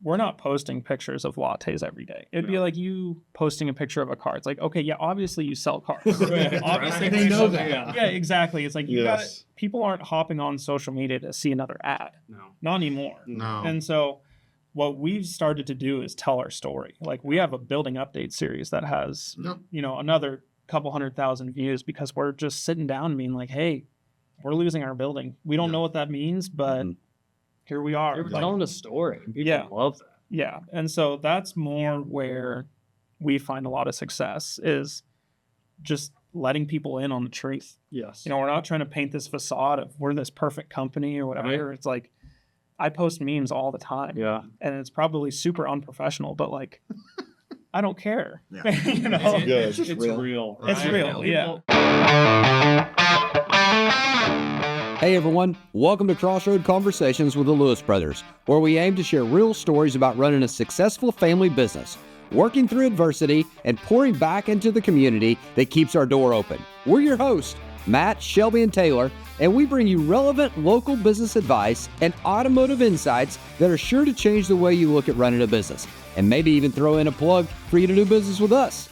we're not posting pictures of lattes every day. It'd be like you posting a picture of a car. It's like, okay, yeah, obviously you sell cars. Obviously They know that. Yeah, exactly. It's like people aren't hopping on social media to see another ad. No. Not anymore. No. And so what we've started to do is tell our story. Like we have a building update series that has, another couple 100,000 views because we're just sitting down and being like, hey, we're losing our building. We don't know what that means, but here we are. You're telling a story. People love that. Yeah. And so that's more where we find a lot of success is just letting people in on the truth. Yes. We're not trying to paint this facade of we're this perfect company or whatever. Right. It's like I post memes all the time. Yeah. And it's probably super unprofessional, but like I don't care. Yeah. It's real. Right? It's real. Yeah. Hey everyone, welcome to Crossroad Conversations with the Lewis Brothers, where we aim to share real stories about running a successful family business, working through adversity, and pouring back into the community that keeps our door open. We're your hosts, Matt, Shelby, and Taylor, and we bring you relevant local business advice and automotive insights that are sure to change the way you look at running a business, and maybe even throw in a plug for you to do business with us.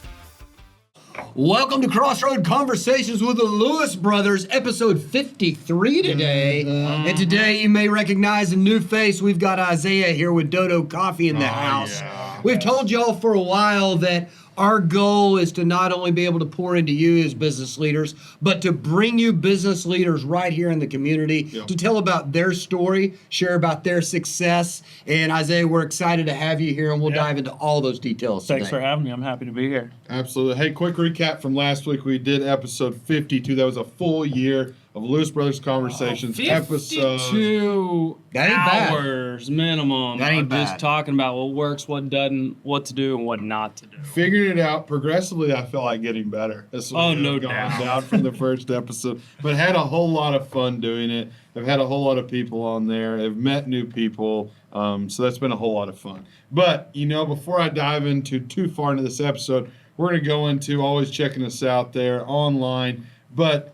Welcome to Crossroad Conversations with the Lewis Brothers, episode 53 today. And today you may recognize a new face. We've got Isaiah here with Dodo Coffee in the house. We've told y'all for a while that our goal is to not only be able to pour into you as business leaders, but to bring you business leaders right here in the community to tell about their story, share about their success. And Isaiah, we're excited to have you here, and we'll dive into all those details today. Thanks for having me. I'm happy to be here. Absolutely. Hey, quick recap from last week. We did episode 52. That was a full year of Lewis Brothers Conversations. 52 hours minimum. That ain't bad. Just talking about what works, what doesn't, what to do, and what not to do. Figured it out progressively. I feel like getting better. No doubt. Down from the first episode, but had a whole lot of fun doing it. I've had a whole lot of people on there. I've met new people. So that's been a whole lot of fun. But, before I dive into too far into this episode, we're going to go into always checking us out there online. But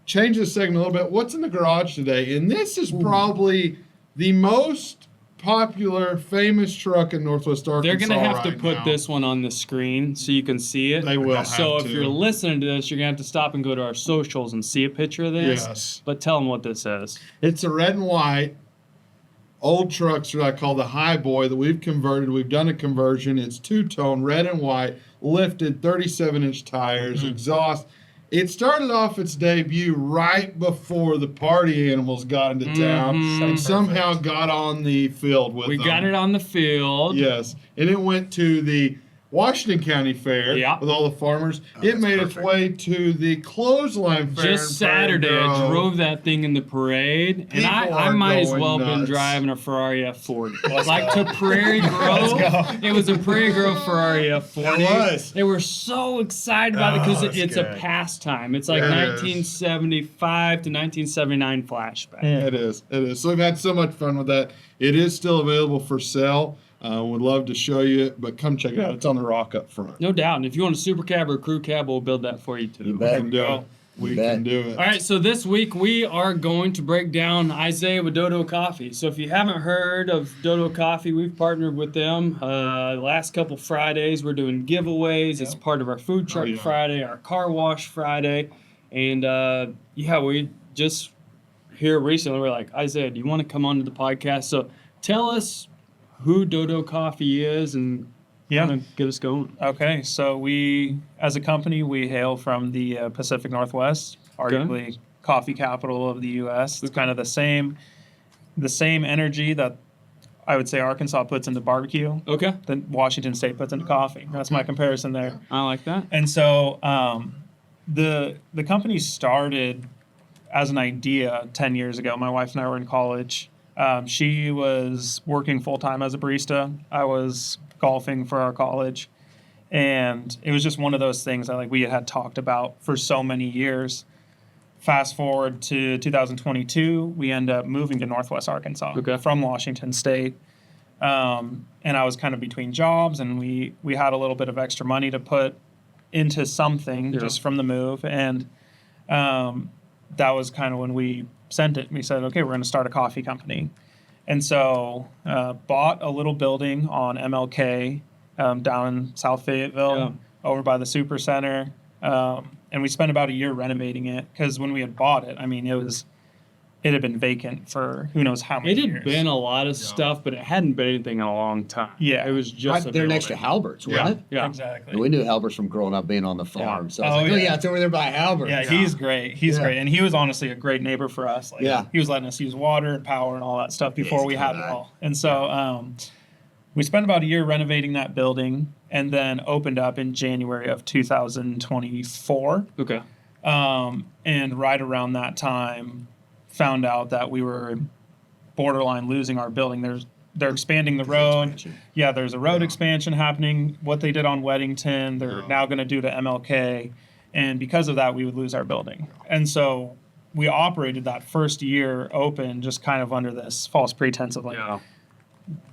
change the segment a little bit. What's in the garage today? And this is probably the most popular, famous truck in Northwest Arkansas. They're going to have to right put now. this one on the screen so you can see it. They will So have if to. you're listening to this, you're going to have to stop and go to our socials and see a picture of this. Yes. But tell them what this is. It's a red and white old trucks that I call the High Boy that we've converted. We've done a conversion. It's two-tone, red and white, lifted, 37-inch tires, exhaust. It started off its debut right before the party animals got into town and somehow got on the field with them. We got it on the field. Yes. And it went to the Washington County Fair with all the farmers. It made its way to the Clothesline Fair. Just Saturday, I drove that thing in the parade, and I might as well have been driving a Ferrari F40. Like to Prairie Grove. It was a Prairie Grove Ferrari F40. It was. They were so excited about it because it's a pastime. It's like 1975 to 1979 flashback. Yeah. It is. So we've had so much fun with that. It is still available for sale. Would love to show you it, but come check it out. It's on the rock up front. No doubt. And if you want a super cab or a crew cab, we'll build that for you too. You bet. We can do it. All right, so this week we are going to break down Isaiah with Dodo Coffee. So if you haven't heard of Dodo Coffee, we've partnered with them. Last couple Fridays, we're doing giveaways. It's part of our food truck Friday, our car wash Friday. And we just here recently, we're like, Isaiah, do you want to come onto the podcast? So tell us who Dodo Coffee is and kind of get us going. Okay, so we, as a company, we hail from the Pacific Northwest, arguably coffee capital of the U.S. It's kind of the same energy that I would say Arkansas puts into barbecue. Okay. That Washington State puts into coffee. That's my comparison there. I like that. And so the company started as an idea 10 years ago. My wife and I were in college. She was working full-time as a barista. I was golfing for our college. And it was just one of those things that we had talked about for so many years. Fast forward to 2022, we end up moving to Northwest Arkansas from Washington State. And I was kind of between jobs, and we had a little bit of extra money to put into something just from the move. And that was kind of when we sent it. We said, okay, we're going to start a coffee company. And so bought a little building on MLK down in South Fayetteville, over by the Super Center. And we spent about a year renovating it because when we had bought it, I mean, it had been vacant for who knows how many It years. had been a lot of stuff, but it hadn't been anything in a long time. Yeah. It was just Right there next to Halbert's, wasn't it? Yeah. Exactly. We knew Halbert's from growing up being on the farm. So I was Oh, like, oh, yeah. yeah, it's over there by Halbert's. Yeah, he's great. He's great. And he was honestly a great neighbor for us. Like, Yeah. he was letting us use water and power and all that stuff before we had it all. And so we spent about a year renovating that building and then opened up in January of 2024. Okay. And right around that time, found out that we were borderline losing our building. They're expanding the road. expansion. Yeah, there's a road expansion happening. What they did on Weddington, they're now going to do to MLK. And because of that, we would lose our building. And so we operated that first year open just kind of under this false pretense of like,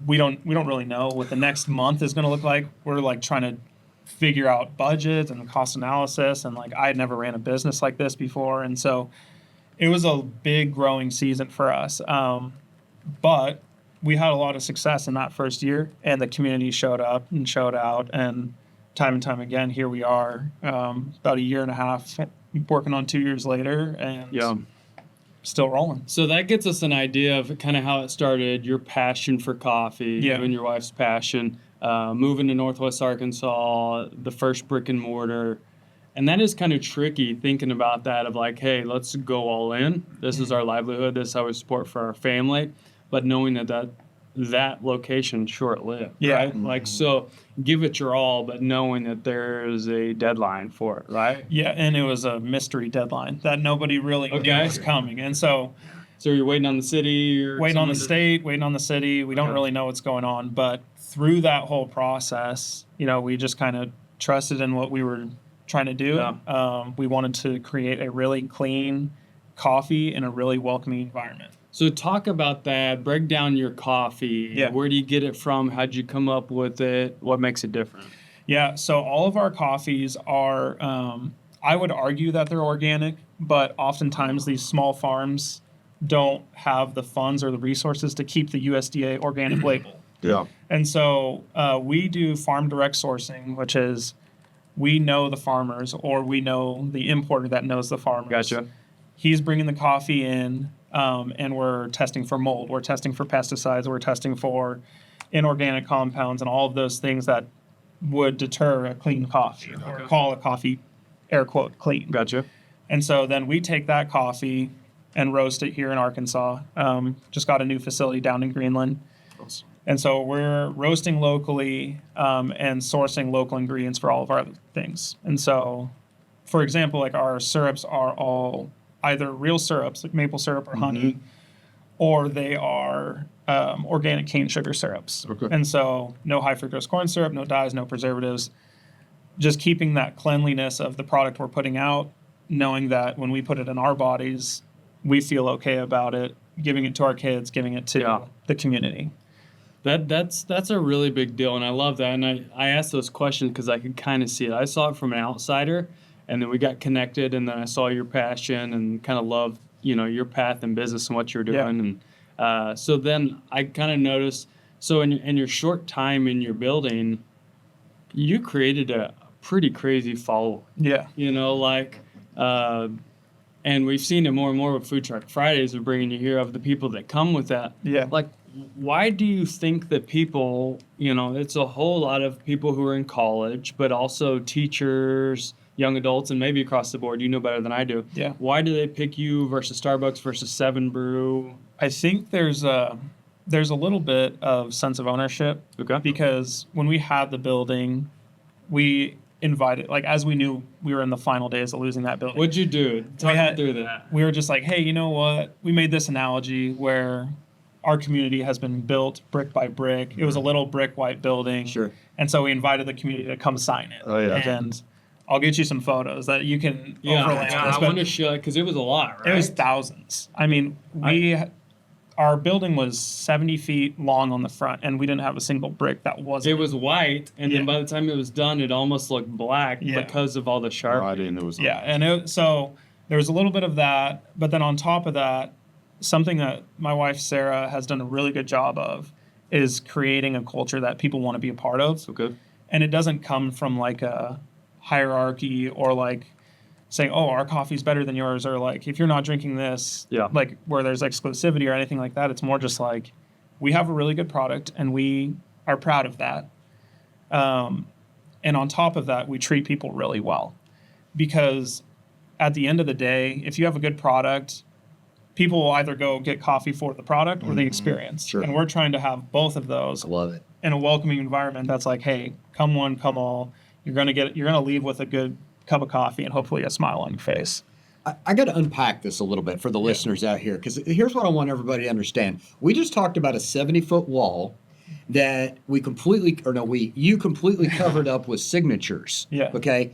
we don't really know what the next month is going to look like. We're like trying to figure out budgets and cost analysis. And like, I had never ran a business like this before. And so it was a big growing season for us. But we had a lot of success in that first year, and the community showed up and showed out. And time again, here we are, about a year and a half, working on 2 years later, and still rolling. So that gets us an idea of kind of how it started, your passion for coffee, you and your wife's passion, moving to Northwest Arkansas, the first brick and mortar. And that is kind of tricky thinking about that of like, hey, let's go all in. This is our livelihood. This is how we support for our family. But knowing that location short-lived, right? Like, so give it your all, but knowing that there's a deadline for it, right? Yeah, and it was a mystery deadline that nobody really knew was coming. And so you're waiting on the city? Or waiting on the state, waiting on the city. We don't really know what's going on. But through that whole process, we just kind of trusted in what we were trying to do. We wanted to create a really clean coffee in a really welcoming environment. So talk about that. Break down your coffee. Yeah. Where do you get it from? How'd you come up with it? What makes it different? Yeah, so all of our coffees are, I would argue that they're organic, but oftentimes these small farms don't have the funds or the resources to keep the USDA organic label. Yeah. And so we do farm direct sourcing, which is we know the farmers or we know the importer that knows the farmers. Gotcha. He's bringing the coffee in, and we're testing for mold. We're testing for pesticides. We're testing for inorganic compounds and all of those things that would deter a clean coffee or call a coffee, air quote, clean. Gotcha. And so then we take that coffee and roast it here in Arkansas. Just got a new facility down in Greenland. And so we're roasting locally and sourcing local ingredients for all of our other things. And so, for example, like our syrups are all either real syrups, like maple syrup or honey, or they are organic cane sugar syrups. Okay. And so no high fructose corn syrup, no dyes, no preservatives. Just keeping that cleanliness of the product we're putting out, knowing that when we put it in our bodies, we feel okay about it, giving it to our kids, giving it to the community. That's a really big deal, and I love that. And I asked those questions because I could kind of see it. I saw it from an outsider, and then we got connected, and then I saw your passion and kind of loved, your path in business and what you're doing. And so then I kind of noticed, so in your short time in your building, you created a pretty crazy following. Yeah. And we've seen it more and more with Food Truck Fridays. We're bringing you here of the people that come with that. Yeah. Like, why do you think that people, it's a whole lot of people who are in college, but also teachers, young adults, and maybe across the board, you know better than I do. Yeah. Why do they pick you versus Starbucks versus Seven Brew? I think there's a little bit of sense of ownership. Okay. Because when we had the building, we invited, like, as we knew we were in the final days of losing that building. What'd you do? Talk me through that. We were just like, hey, you know what? We made this analogy where our community has been built brick by brick. It was a little brick white building. Sure. And so we invited the community to come sign it. Oh, yeah. And I'll get you some photos that you can overlay this. I but want to show it because it was a lot, right? It was thousands. I mean, our building was 70 feet long on the front, and we didn't have a single brick that wasn't. It was white, and then by the time it was done, it almost looked black because of all the sharp. Writing, it was so there was a little bit of that, but then on top of that, something that my wife Sarah has done a really good job of is creating a culture that people want to be a part of. Okay. And it doesn't come from like a hierarchy or like saying, oh, our coffee's better than yours, or like if you're not drinking this, Yeah. like where there's exclusivity or anything like that. It's more just like we have a really good product and we are proud of that. And on top of that, we treat people really well, because at the end of the day, if you have a good product, people will either go get coffee for the product or the experience. Sure. And we're trying to have both of those Love it. in a welcoming environment that's like, hey, come one, come all. You're gonna leave with a good cup of coffee and hopefully a smile on your face. I got to unpack this a little bit for the listeners out here, because here's what I want everybody to understand. We just talked about a 70-foot wall that you completely covered up with signatures. Yeah. Okay.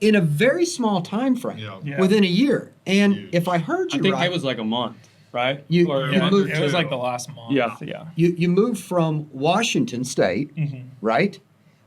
In a very small time frame, Yeah. within a year. And Huge. if I heard you I think right, it was like a month, right? You- Or you a month moved or It was two. like the last month. Yeah. Yeah. you moved from Washington State, Mm-hmm. right?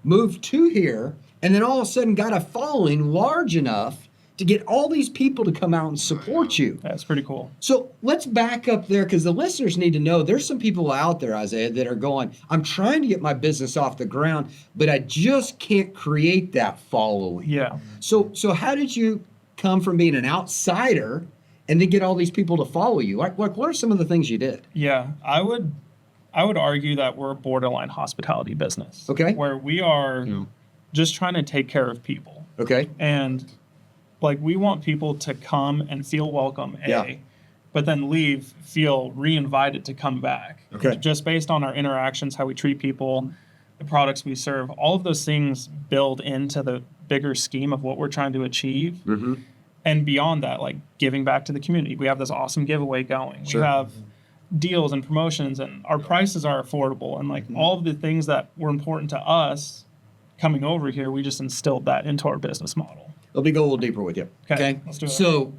Moved to here, and then all of a sudden got a following large enough to get all these people to come out and support you. That's pretty cool. So let's back up there, because the listeners need to know there's some people out there, Isaiah, that are going, I'm trying to get my business off the ground, but I just can't create that following. Yeah. So how did you come from being an outsider and then get all these people to follow you? Like what are some of the things you did? Yeah. I would argue that we're a borderline hospitality business. Okay. Where we are Yeah. just trying to take care of people. Okay. And like we want people to come and feel welcome, Yeah. but then leave, feel re-invited to come back. Okay. Just based on our interactions, how we treat people, the products we serve, all of those things build into the bigger scheme of what we're trying to achieve. Mm-hmm. And beyond that, like giving back to the community. We have this awesome giveaway going. Sure. We have deals and promotions, and our prices are affordable. And like all of the things that were important to us coming over here, we just instilled that into our business model. Let me go a little deeper with you. Okay, let's do it. So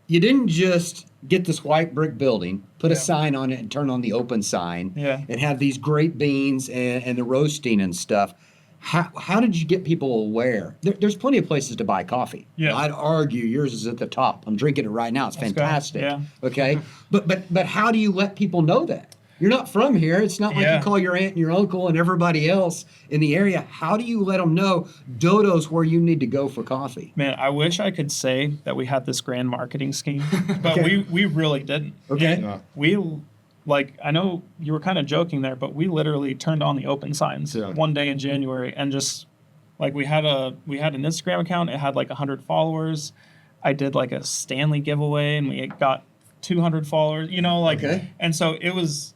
you didn't just get this white brick building, put a Yeah. sign on it and turn on the open sign, Yeah. and have these great beans and the roasting and stuff. How did you get people aware? There's plenty of places to buy coffee. Yeah. I'd argue yours is at the top. I'm drinking it right now. It's Let's go. fantastic. Yeah. Okay. But how do you let people know that? You're not from here. It's not like Yeah. you call your aunt and your uncle and everybody else in the area. How do you let them know Dodo's where you need to go for coffee? Man, I wish I could say that we had this grand marketing scheme, but Okay. we really didn't. Okay. Yeah. We like, I know you were kind of joking there, but we literally turned on the open signs Yeah. one day in January and just like we had an Instagram account. It had like 100 followers. I did like a Stanley giveaway and we got 200 followers. Okay. And so it was.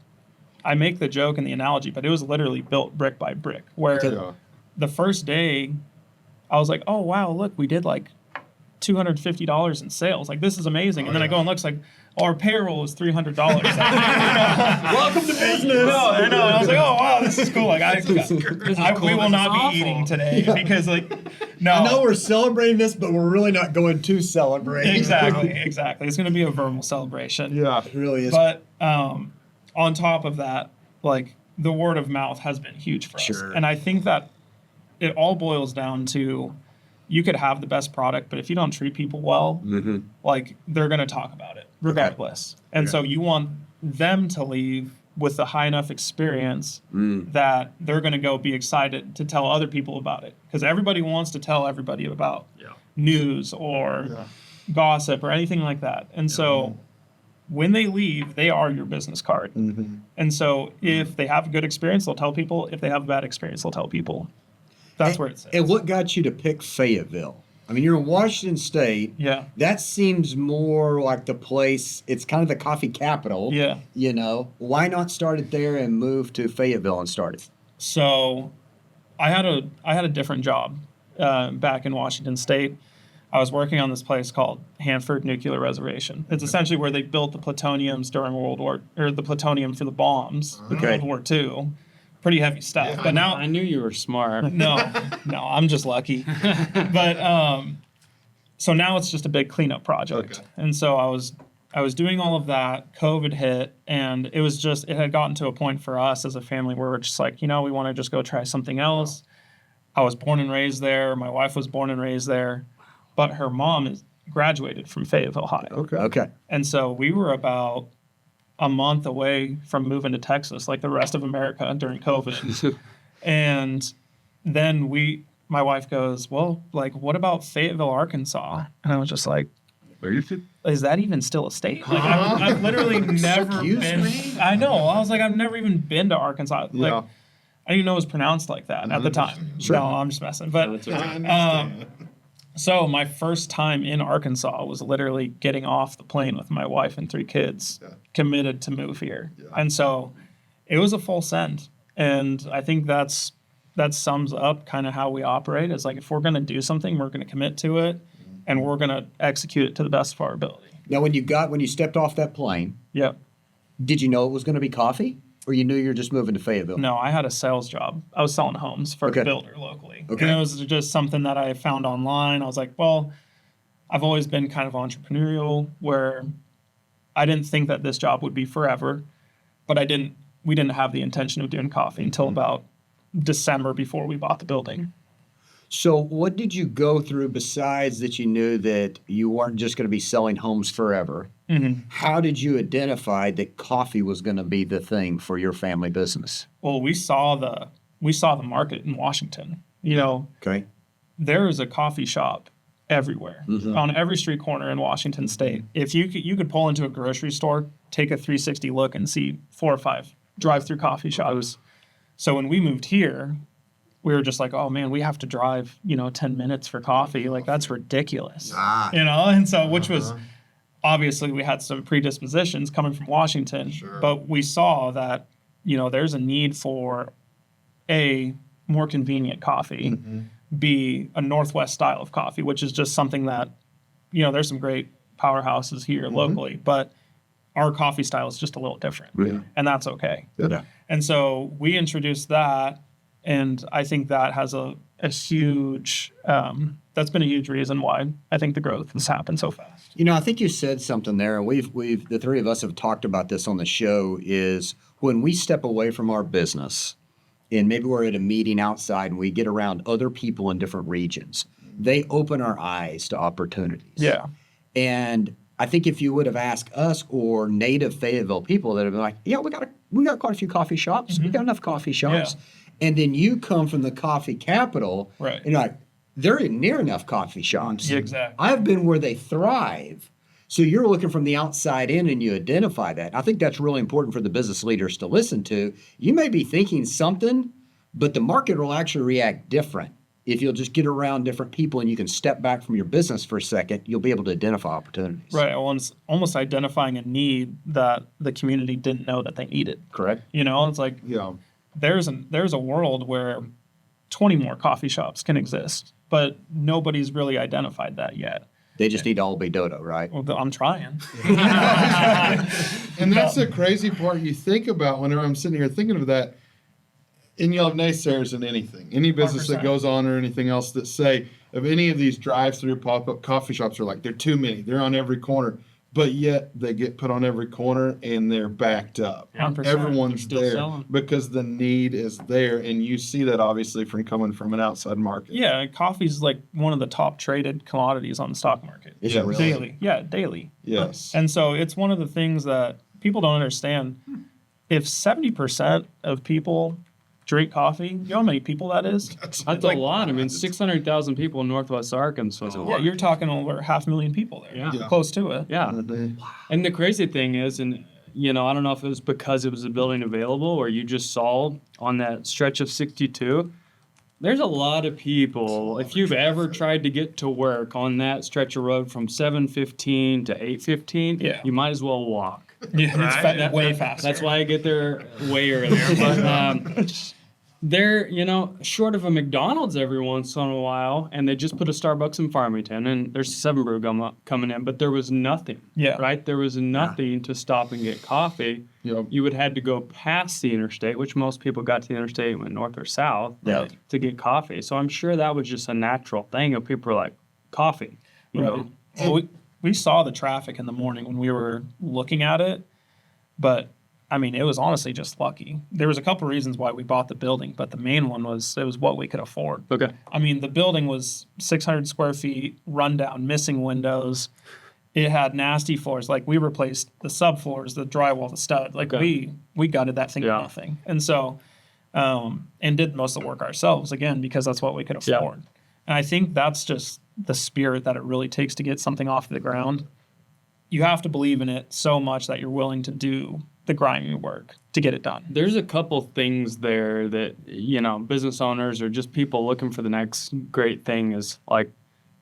I make the joke and the analogy, but it was literally built brick by brick. Where Yeah. the first day, I was like, "Oh wow, look, we did like $250 in sales. Like this is amazing." And then I go and look, it's like, oh, our payroll is $300. Welcome to business. I know. And I was like, "Oh wow, this is cool." Like we will not be awful. eating today because like, no. I know we're celebrating this, but we're really not going to celebrate. Exactly. It's going to be a verbal celebration. Yeah. It really is. But on top of that, like the word of mouth has been huge for us. Sure. And I think that it all boils down to you could have the best product, but if you don't treat people well, like they're going to talk about it regardless. And so you want them to leave with a high enough experience that they're going to go be excited to tell other people about it. Because everybody wants to tell everybody about news or gossip or anything like that. And so when they leave, they are your business card. And so if they have a good experience, they'll tell people. If they have a bad experience, they'll tell people. That's where it sits. And what got you to pick Fayetteville? I mean, you're in Washington State. Yeah. That seems more like the place, it's kind of the coffee capital. Yeah. You know, why not start it there and move to Fayetteville and start it? So I had a different job back in Washington State. I was working on this place called Hanford Nuclear Reservation. It's essentially where they built the plutoniums during the plutonium for the bombs in Okay. World War II. Pretty heavy stuff. But now I knew you were smart. no, I'm just lucky. But so now it's just a big cleanup project. Okay. And so I was doing all of that. COVID hit, and it had gotten to a point for us as a family where we're just like, we want to just go try something else. I was born and raised there. My wife was born and raised there, but her mom graduated from Fayetteville High. Okay. Okay. And so we were about a month away from moving to Texas, like the rest of America during COVID. And then my wife goes, well, like, what about Fayetteville, Arkansas? And I was just like, is that even still a state? Like, I've literally never been. I know. I was like, I've never even been to Arkansas. Like, Yeah. I didn't even know it was pronounced like that at the time. Sure. No, I'm just messing. But so my first time in Arkansas was literally getting off the plane with my wife and 3 kids, committed to move here. Yeah. And so it was a full send. And I think that sums up kind of how we operate. Is like, if we're going to do something, we're going to commit to it, and we're going to execute it to the best of our ability. Now, when you stepped off that plane, Yep. did you know it was going to be coffee, or you knew you were just moving to Fayetteville? No, I had a sales job. I was selling homes for a builder locally. Okay. And it was just something that I found online. I was like, well, I've always been kind of entrepreneurial, where I didn't think that this job would be forever, but we didn't have the intention of doing coffee until about December before we bought the building. So what did you go through besides that you knew that you weren't just going to be selling homes forever? Mm-hmm. How did you identify that coffee was going to be the thing for your family business? Well, we saw the market in Washington. You know, Okay. there is a coffee shop everywhere, on every street corner in Washington State. If you could pull into a grocery store, take a 360 look, and see 4 or 5 drive-through coffee shops. So when we moved here, we were just like, oh man, we have to drive, 10 minutes for coffee. Like, that's ridiculous. And so, which was, obviously we had some predispositions coming from Washington, but we saw that, there's a need for a more convenient coffee, B, a Northwest style of coffee, which is just something that, there's some great powerhouses here locally, but our coffee style is just a little different, and that's okay. Yeah. And so we introduced that, and I think that has a huge, that's been a huge reason why I think the growth has happened so fast. I think you said something there, and we've the 3 of us have talked about this on the show, is when we step away from our business and maybe we're at a meeting outside and we get around other people in different regions, they open our eyes to opportunities. Yeah. And I think if you would have asked us or native Fayetteville people, that have been like, yeah, we got quite a few coffee shops. We got enough coffee shops. Yeah. And then you come from the coffee capital, right? And you're like, there ain't near enough coffee shops. Yeah, exactly. I've been where they thrive. So you're looking from the outside in and you identify that. I think that's really important for the business leaders to listen to. You may be thinking something, but the market will actually react different. If you'll just get around different people and you can step back from your business for a second, you'll be able to identify opportunities. Right. Well, it's almost identifying a need that the community didn't know that they needed. Correct. It's like, there's a world where 20 more coffee shops can exist, but nobody's really identified that yet. They just need to all be Dodo, right? Well, I'm trying. And that's the crazy part you think about whenever I'm sitting here thinking of that. And you'll have naysayers in anything. Any business 100%. that goes on or anything else that say of any of these drive-through pop-up coffee shops are like, they're too many. They're on every corner. But yet they get put on every corner and they're backed up. 100%. Everyone's Still there selling. because the need is there. And you see that obviously from coming from an outside market. Yeah, coffee's like one of the top traded commodities on the stock market. Is it really? Daily. Yeah, daily. Yes. And so it's one of the things that people don't understand. If 70% of people drink coffee, you know how many people that is? That's a lot. I mean, 600,000 people in Northwest Arkansas. Yeah, you're talking over 500,000 people there. Yeah. Close to it. Yeah. And the crazy thing is, I don't know if it was because it was a building available or you just saw on that stretch of 62, there's a lot of people. If you've ever tried to get to work on that stretch of road from 7:15 to 8:15, you might as well walk. Yeah, it's way faster. That's why I get there way earlier. But they're, short of a McDonald's every once in a while, and they just put a Starbucks in Farmington, and there's 7 Brew coming in, but there was nothing. Yeah. Right? There was nothing to stop and get coffee. Yep. You would have to go past the interstate, which most people got to the interstate went north or south to get coffee. So I'm sure that was just a natural thing of people were like, coffee. You know? Well, we saw the traffic in the morning when we were looking at it, but I mean, it was honestly just lucky. There was a couple reasons why we bought the building, but the main one was it was what we could afford. Okay. I mean, the building was 600 square feet, rundown, missing windows, it had nasty floors. Like we replaced the subfloors, the drywall, the stud. Like we gutted that thing to nothing. And so, and did most of the work ourselves again, because that's what we could afford. And I think that's just the spirit that it really takes to get something off the ground. You have to believe in it so much that you're willing to do the grinding work to get it done. There's a couple things there that, you know, business owners or just people looking for the next great thing is like,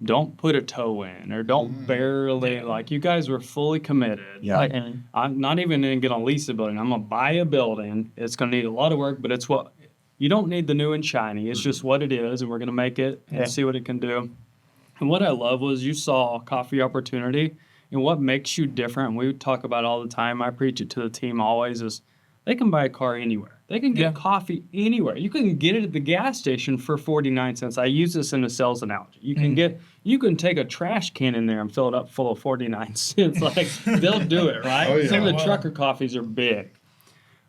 don't put a toe in or don't barely, like you guys were fully committed. Yeah. Like, I'm not even going to get on lease a building. I'm going to buy a building. It's going to need a lot of work, but it's what, you don't need the new and shiny. It's just what it is, and we're going to make it and see what it can do. And what I love was you saw coffee opportunity, and what makes you different, and we talk about it all the time, I preach it to the team always, is they can buy a car anywhere. They can get coffee anywhere. You can get it at the gas station for 49 cents. I use this in a sales analogy. You can you can take a trash can in there and fill it up full of 49 cents. Like, they'll do it, right? Oh, yeah. Some of the trucker coffees are big.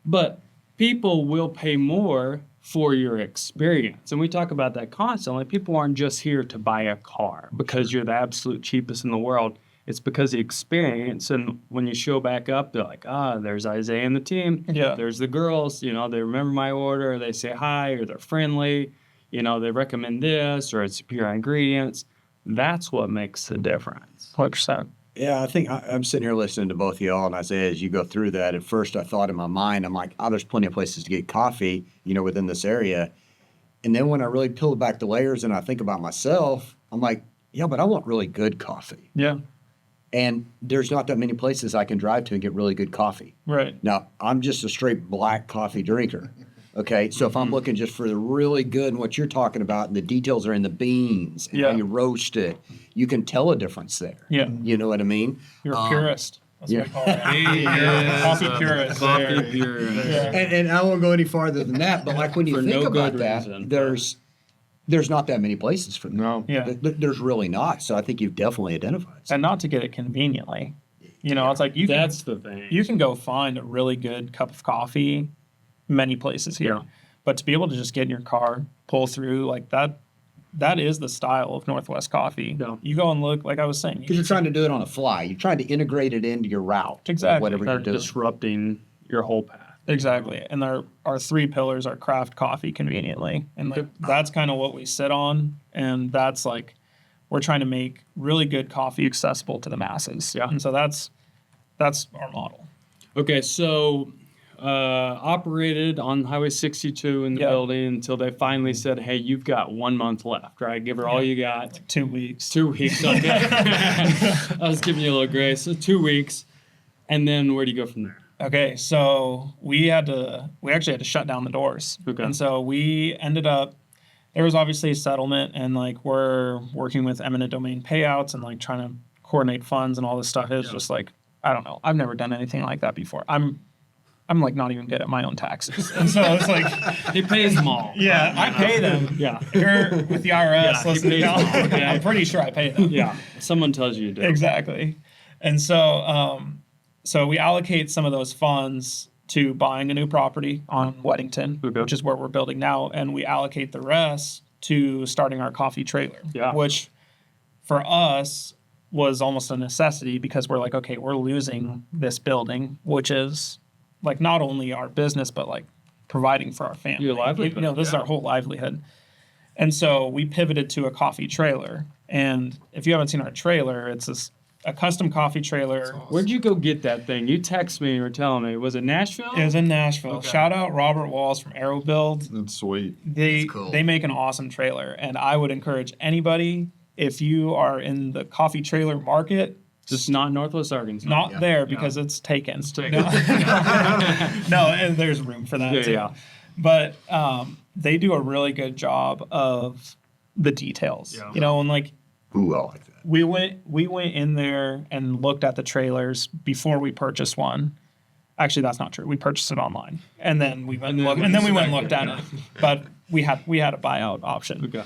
But people will pay more for your experience. And we talk about that constantly. People aren't just here to buy a car because you're the absolute cheapest in the world. It's because the experience, and when you show back up, they're like, there's Isaiah and the team. Yeah. There's the girls, you know, they remember my order, they say hi, or they're friendly, you know, they recommend this, or it's superior ingredients. That's what makes the difference. 100%. Yeah, I think I'm sitting here listening to both of y'all, and Isaiah, as you go through that, at first I thought in my mind, I'm like, there's plenty of places to get coffee, you know, within this area. And then when I really peel back the layers and I think about myself, I'm like, yeah, but I want really good coffee. Yeah. And there's not that many places I can drive to and get really good coffee. Right. Now, I'm just a straight black coffee drinker. Okay, so if I'm looking just for the really good and what you're talking about, and the details are in the beans and how you roast it, you can tell a difference there. Yeah. You know what I mean? You're a purist. That's what I call it. Yes. Coffee purist. Coffee purist. Yeah. And I won't go any farther than that, but like when you For think no about good that, reason. there's not that many places for them. No. Yeah. There's really not. So I think you've definitely identified. And not to get it conveniently. You know, it's like That's the thing. you can go find a really good cup of coffee many places here. Yeah. But to be able to just get in your car, pull through like that is the style of Northwest Coffee. Yeah. You go and look, like I was saying. Because you're trying to do it on the fly. You're trying to integrate it into your route. Exactly. Whatever They're you're doing. disrupting your whole path. Exactly. And our three pillars are craft coffee conveniently. And like that's kind of what we sit on. And that's like we're trying to make really good coffee accessible to the masses. Yeah. And so that's our model. Okay, so operated on Highway 62 in the building until they finally said, hey, you've got 1 month left, right? Give her all you got. 2 weeks. 2 weeks, okay. I was giving you a little grace. So 2 weeks. And then where do you go from there? Okay, so we actually had to shut down the doors. Okay. And so we ended up, there was obviously a settlement, and like we're working with eminent domain payouts and like trying to coordinate funds and all this stuff. It's just like, I don't know. I've never done anything like that before. I'm like not even good at my own taxes. And so it's like, He pays them all. yeah, I pay them. Yeah. Here with the IRS, Yeah, he listen, pays them all. I'm pretty sure I pay them. Yeah. Someone tells you to do it. Exactly. And so, so we allocate some of those funds to buying a new property on Weddington, which is where we're building now, and we allocate the rest to starting our coffee trailer, which for us was almost a necessity because we're like, okay, we're losing this building, which is like not only our business, but like providing for our family. Your livelihood, You know, this is our whole livelihood. And so we pivoted to a coffee trailer. And if you haven't seen our trailer, it's a custom coffee trailer. Where'd you go get that thing? You text me and were telling me. Was it Nashville? It was in Nashville. Okay. Shout out Robert Walls from Aero Build. That's sweet. They make an awesome trailer. And I would encourage anybody, if you are in the coffee trailer market, Just not Northwest Arkansas. not there because it's taken. It's taken. No, and there's room for that too. Yeah. But they do a really good job of the details. Yeah. You know, and like Ooh, I like that. we went in there and looked at the trailers before we purchased one. Actually, that's not true. We purchased it online, and then we went and looked at it. But we had a buyout option. Okay.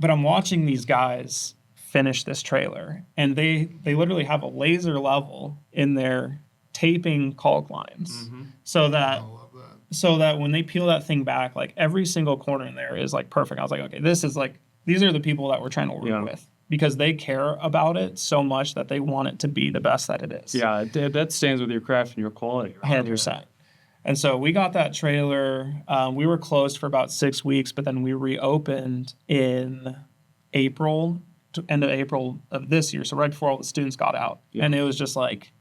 But I'm watching these guys finish this trailer, and they literally have a laser level in their taping caulk lines, so that when they peel that thing back, like every single corner in there is like perfect. I was like, okay, these are the people that we're trying to work with. because they care about it so much that they want it to be the best that it is. Yeah, that stands with your craft and your quality. Right? 100%. And so we got that trailer. We were closed for about 6 weeks, but then we reopened in April, end of April of this year. So right before all the students got out. Yeah. And it was just like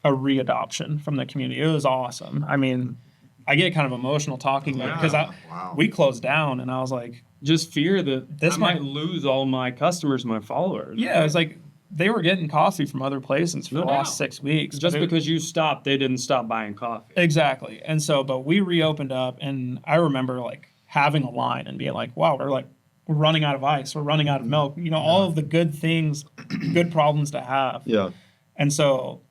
a readoption from the community. It was awesome. I mean, I get kind of emotional talking about it because we closed down and I was like, Just fear that This I might lose all my customers, my followers. yeah, it was like they were getting coffee from other places for No the doubt. last 6 weeks. Just but it- because you stopped, they didn't stop buying coffee. Exactly. And so, but we reopened up, and I remember like having a line and being like, wow, we're running out of ice. We're running out of milk. You know, all of the good things, good problems to have. Yeah. And so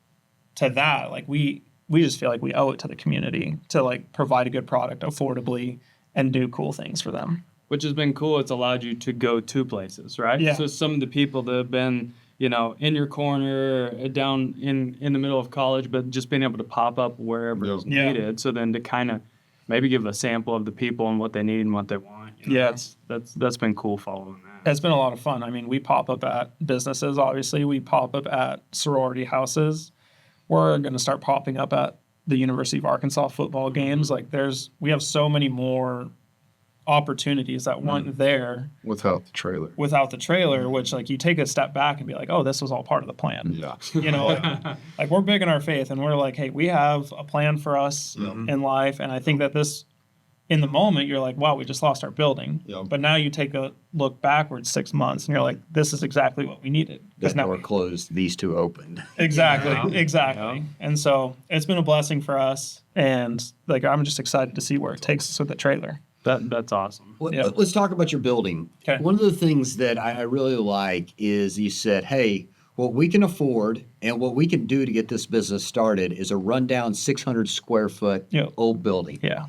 to that, like we just feel like we owe it to the community to like provide a good product affordably and do cool things for them. Which has been cool. It's allowed you to go to places, right? Yeah. So some of the people that have been, you know, in your corner, down in the middle of college, but just being able to pop up wherever Yeah. it's Yeah. needed. So then to kind of maybe give a sample of the people and what they need and what they want. You know? Yeah. That's been cool following that. It's been a lot of fun. I mean, we pop up at businesses, obviously. We pop up at sorority houses. We're going to start popping up at the University of Arkansas football games. Like we have so many more opportunities that weren't there Without the trailer. without the trailer, which like you take a step back and be like, oh, this was all part of the plan. Yeah. You know, like we're big in our faith and we're like, hey, we have a plan for us in life. And I think that this, in the moment, you're like, wow, we just lost our building. Yeah. But now you take a look backwards 6 months and you're like, this is exactly what we needed. That now door closed, these two opened. exactly. Yeah. And so it's been a blessing for us. And like, I'm just excited to see where it takes us with the trailer. That's awesome. Yeah. Let's talk about your building. Okay. One of the things that I really like is you said, hey, what we can afford and what we can do to get this business started is a rundown 600 square foot Yep. old building. Yeah.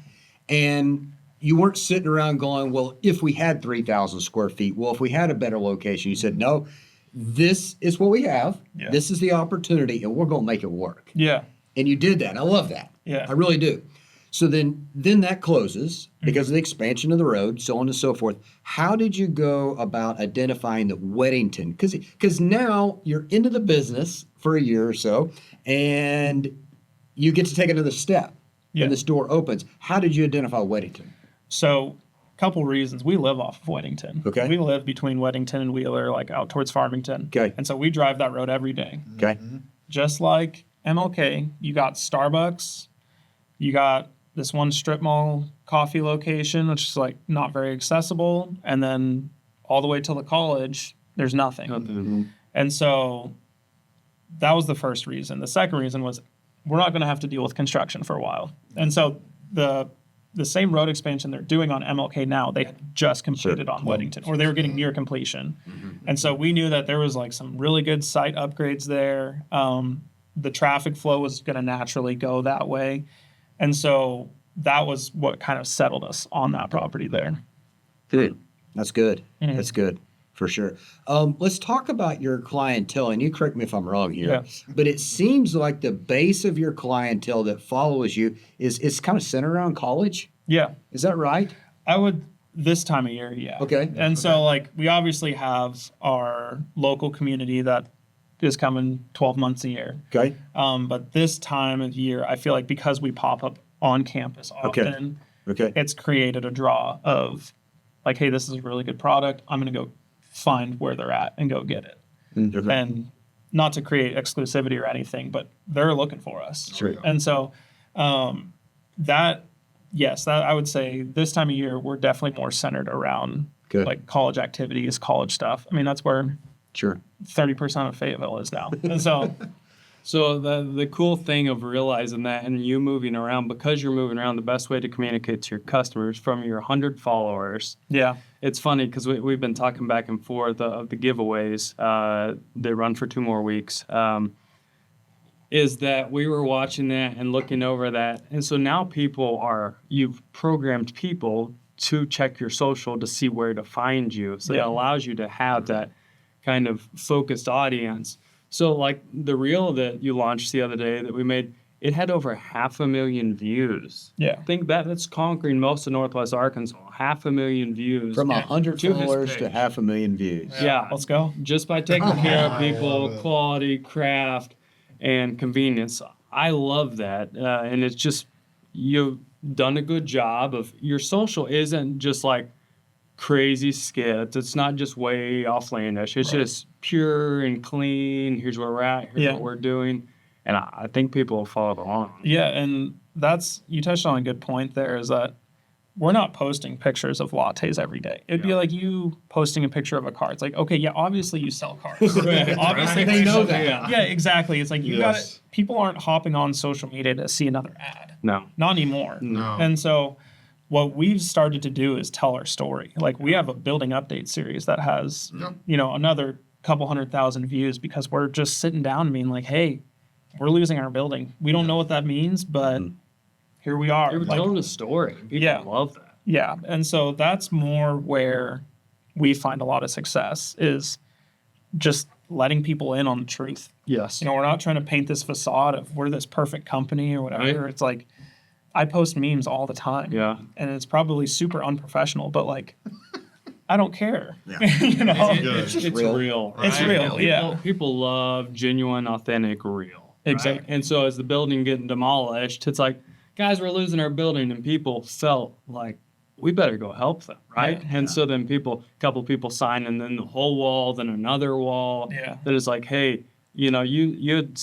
And you weren't sitting around going, well, if we had 3,000 square feet, well, if we had a better location, you said, no, this is what we have. Yeah. This is the opportunity, and we're going to make it work. Yeah. And you did that. I love that. Yeah. I really do. So then that closes because of the expansion of the road, so on and so forth. How did you go about identifying the Weddington? Because now you're into the business for a year or so, and you get to take another step. Yeah. And this door opens. How did you identify Weddington? So, couple reasons. We live off of Weddington. Okay. We live between Weddington and Wheeler, like out towards Farmington. Okay. And so we drive that road every day. Okay. Just like MLK, you got Starbucks, you got this one strip mall coffee location, which is like not very accessible, and then all the way till the college, there's nothing. And so that was the first reason. The second reason was we're not going to have to deal with construction for a while. And so the same road expansion they're doing on MLK now, they had just completed on Weddington, or they were getting near completion. And so we knew that there was like some really good site upgrades there. The traffic flow was going to naturally go that way. And so that was what kind of settled us on that property there. Good. That's good. Mhm. That's good. For sure. Let's talk about your clientele, and you correct me if I'm wrong here, Yeah. but it seems like the base of your clientele that follows you is kind of centered around college. Yeah. Is that right? I would, this time of year, yeah. Okay. And so, like, we obviously have our local community that is coming 12 months a year. Okay. But this time of year, I feel like because we pop up on campus often, Okay. it's created a draw of, like, hey, this is a really good product. I'm going to go find where they're at and go get it. Okay. And not to create exclusivity or anything, but they're looking for us. Sure. And so that I would say this time of year, we're definitely more centered around Good. like college activities, college stuff. I mean, that's where Sure. 30% of Fayetteville is now. And so, So the cool thing of realizing that and you moving around, because you're moving around, the best way to communicate to your customers from your 100 followers. yeah. It's funny because we've been talking back and forth of the giveaways. They run for 2 more weeks. Is that we were watching that and looking over that. And so now you've programmed people to check your social to see where to find you. So Yeah. it allows you to have that kind of focused audience. So like the reel that you launched the other day that we made, it had over 500,000 views. Yeah. Think that's conquering most of Northwest Arkansas. 500,000 views. From Yeah. 100 To his followers to page. 500,000 views. Yeah. Let's go. Just by taking care of I people, love it. quality, craft, and convenience. I love that. And it's just, you've done a good job of, your social isn't just like crazy skits. It's not just way offlandish. It's just pure and clean. Here's where we're at. Here's Yeah. what we're doing. And I think people will follow along. Yeah, and you touched on a good point there, is that we're not posting pictures of lattes every day. It'd be like you posting a picture of a car. It's like, okay, yeah, obviously you sell cars. Obviously They know that. Yeah, exactly. It's like Yes. people aren't hopping on social media to see another ad. No. Not anymore. No. And so what we've started to do is tell our story. Like, we have a building update series that has, another couple 100,000 views, because we're just sitting down and being like, hey, we're losing our building. We don't know what that means, but here we are. You're Like, telling a story. People Yeah. love that. yeah. And so that's more where we find a lot of success, is just letting people in on the truth. Yes. We're not trying to paint this facade of we're this perfect company or whatever. Right. It's like, I post memes all the time. Yeah. And it's probably super unprofessional, but like, I don't care. good. It's real. real. It's right? real, People, yeah. People love genuine, authentic, real. right? Exactly. And so as the building getting demolished, it's like, guys, we're losing our building, and people felt like we better go help them, right? Yeah. And so then a couple people sign, and then the whole wall, then another wall. Yeah. That is like, hey, you'd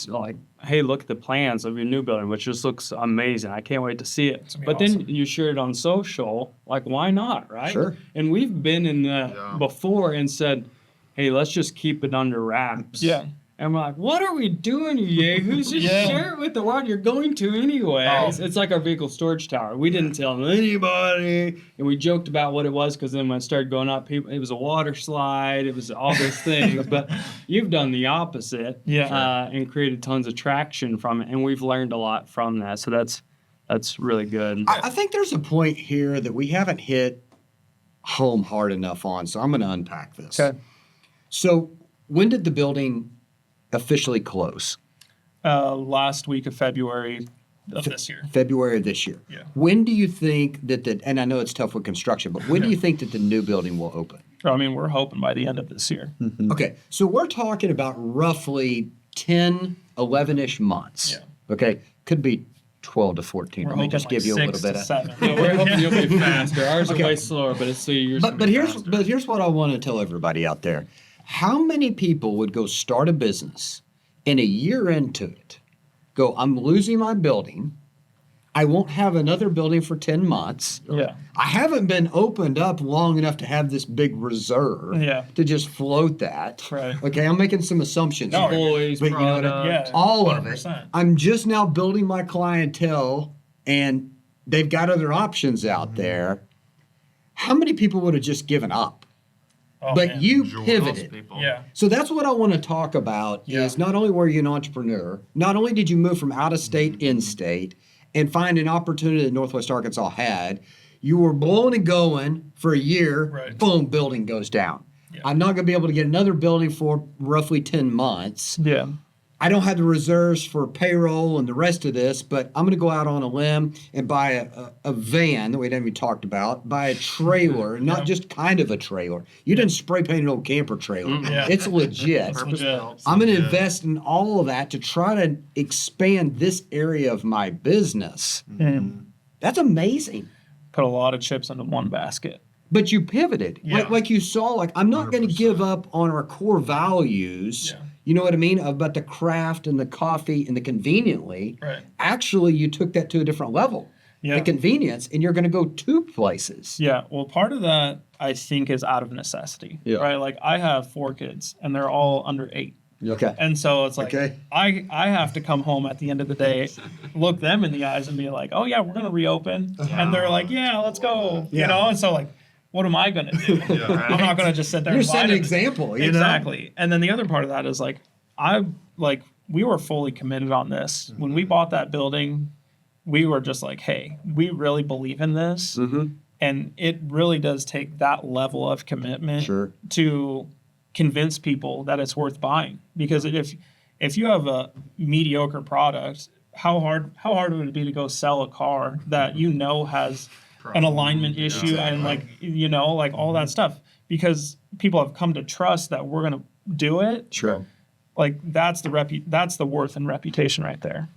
like, hey, look at the plans of your new building, which just looks amazing. I can't wait to see it. It's gonna be But awesome. then you share it on social, like, why not, right? Sure. And we've been in that before and said, hey, let's just keep it under wraps. Yeah. And we're like, what are we doing, you yahoos? Just Yeah. share it with the world you're going to anyway. Oh. It's like our vehicle storage tower. We didn't tell anybody. And we joked about what it was, because then when it started going up, it was a water slide. It was all those things. But you've done the opposite. Yeah. And created tons of traction from it. And we've learned a lot from that. So that's really good. I think there's a point here that we haven't hit home hard enough on, so I'm going to unpack this. Okay. So, when did the building officially close? Last week of February of this year. February of this year. Yeah. When do you think and I know it's tough with construction, but when do you think that the new building will open? I mean, we're hoping by the end of this year. Okay, so we're talking about roughly 10, 11-ish months. Yeah. Okay, could be 12 to 14. We're Let me hoping just like give you a 6 little bit to of 7. Yeah, we're hoping you'll be faster. Ours Okay. are way slower, but it's 2 years. But here's what I want to tell everybody out there. How many people would go start a business and a year into it go, I'm losing my building. I won't have another building for 10 months. Yeah. I haven't been opened up long enough to have this big reserve Yeah. to just float that. Right. Okay, I'm making some assumptions. No, here. Employees, But you know what I- product. Yeah. All of it. 100%. I'm just now building my clientele, and they've got other options out there. How many people would have just given up? Oh, But man. you Most pivoted. people. Yeah. So that's what I want to talk about Yeah. is not only were you an entrepreneur, not only did you move from out of state in state and find an opportunity that Northwest Arkansas had, you were blowing and going for a year, Right. boom, building goes down. Yeah. I'm not going to be able to get another building for roughly 10 months. Yeah. I don't have the reserves for payroll and the rest of this, but I'm going to go out on a limb and buy a van that we haven't even talked about, buy a trailer, not just kind of a trailer. You didn't spray paint an old camper trailer. Yeah. It's legit. Purpose built. I'm going to invest in all of that to try to expand this area of my business. And That's amazing. put a lot of chips into one basket. But you pivoted. Yeah. Like you saw, like, I'm not going to give up on our core values. Yeah. You know what I mean? About the craft and the coffee and the conveniently. Right. Actually, you took that to a different level. Yeah. The convenience, and you're going to go 2 places. Yeah, well, part of that I think is out of necessity, Yeah. right? Like, I have 4 kids, and they're all under 8, Okay. and so it's like Okay. I have to come home at the end of the day, look them in the eyes, and be like, "Oh yeah, we're gonna reopen," and they're like, "Yeah, let's go," Yeah. you know. And so like, what am I gonna do? I'm not gonna just sit there. You're and setting lie an to them. example, you know? Exactly. And then the other part of that is like, we were fully committed on this when we bought that building. We were just like, hey, we really believe in this. Mm-hmm. And it really does take that level of commitment Sure. to convince people that it's worth buying. Because if you have a mediocre product, how hard would it be to go sell a car that has an alignment issue and like all that stuff, because people have come to trust that we're gonna do it. Sure. Like that's the worth and reputation right there.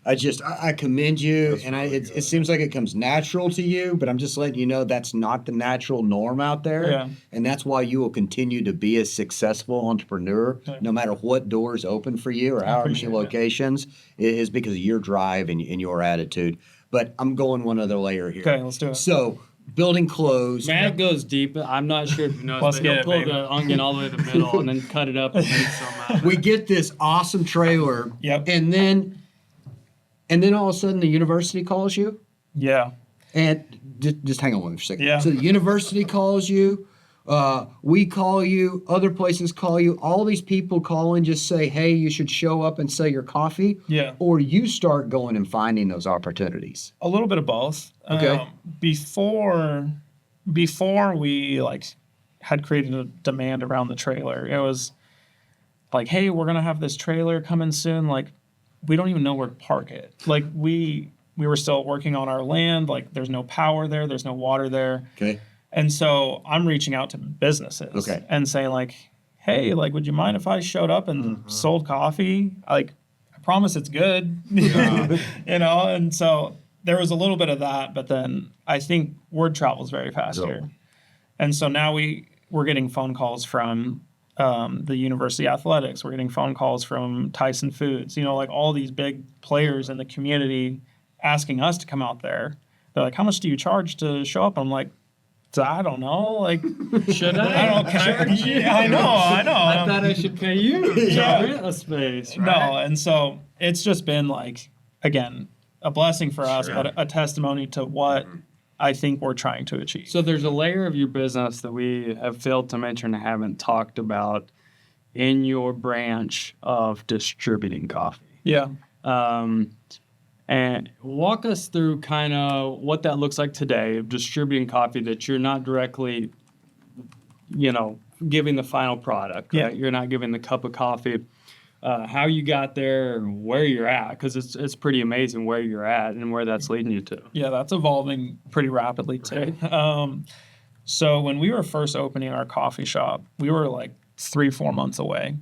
I commend you, and it seems like it comes natural to you, but I'm just letting you know that's not the natural norm out there. Yeah. And that's why you will continue to be a successful entrepreneur, no matter what doors open for you or however many locations, is because of your drive and your attitude. But I'm going one other layer here. Okay, let's do it. So, building clothes. Matt goes deep. I'm not sure if you know, Let's but get he'll it, pull baby. the onion all the way to the middle and then cut it up and make some out of it. We get this awesome trailer. Yep. And then all of a sudden the university calls you. Yeah. And just hang on one second. Yeah. So the university calls you, we call you, other places call you, all these people call and just say, hey, you should show up and sell your coffee. Yeah. Or you start going and finding those opportunities. A little bit of both. Okay. Before we had created a demand around the trailer, it was like, hey, we're gonna have this trailer coming soon. Like, we don't even know where to park it. Like we were still working on our land. Like there's no power there. There's no water there. Okay. And so I'm reaching out to businesses and saying like, hey, like, would you mind if I showed up and sold coffee? Like, I promise it's good, And so there was a little bit of that, but then I think word travels very fast here. And so now we're getting phone calls from the university athletics. We're getting phone calls from Tyson Foods, like all these big players in the community asking us to come out there. They're like, how much do you charge to show up? I'm like, I don't know. Like, Should I? I don't charge you. I know. I thought I should pay you to rent a space, right? No, and so it's just been like, again, a blessing for us, but a testimony to what I think we're trying to achieve. So there's a layer of your business that we have failed to mention and haven't talked about in your branch of distributing coffee. Yeah. And walk us through kind of what that looks like today of distributing coffee that you're not directly, giving the final product, right? Yeah. You're not giving the cup of coffee. How you got there and where you're at, because it's pretty amazing where you're at and where that's leading you to. Yeah, that's evolving pretty rapidly too. So when we were first opening our coffee shop, we were like 3-4 months away.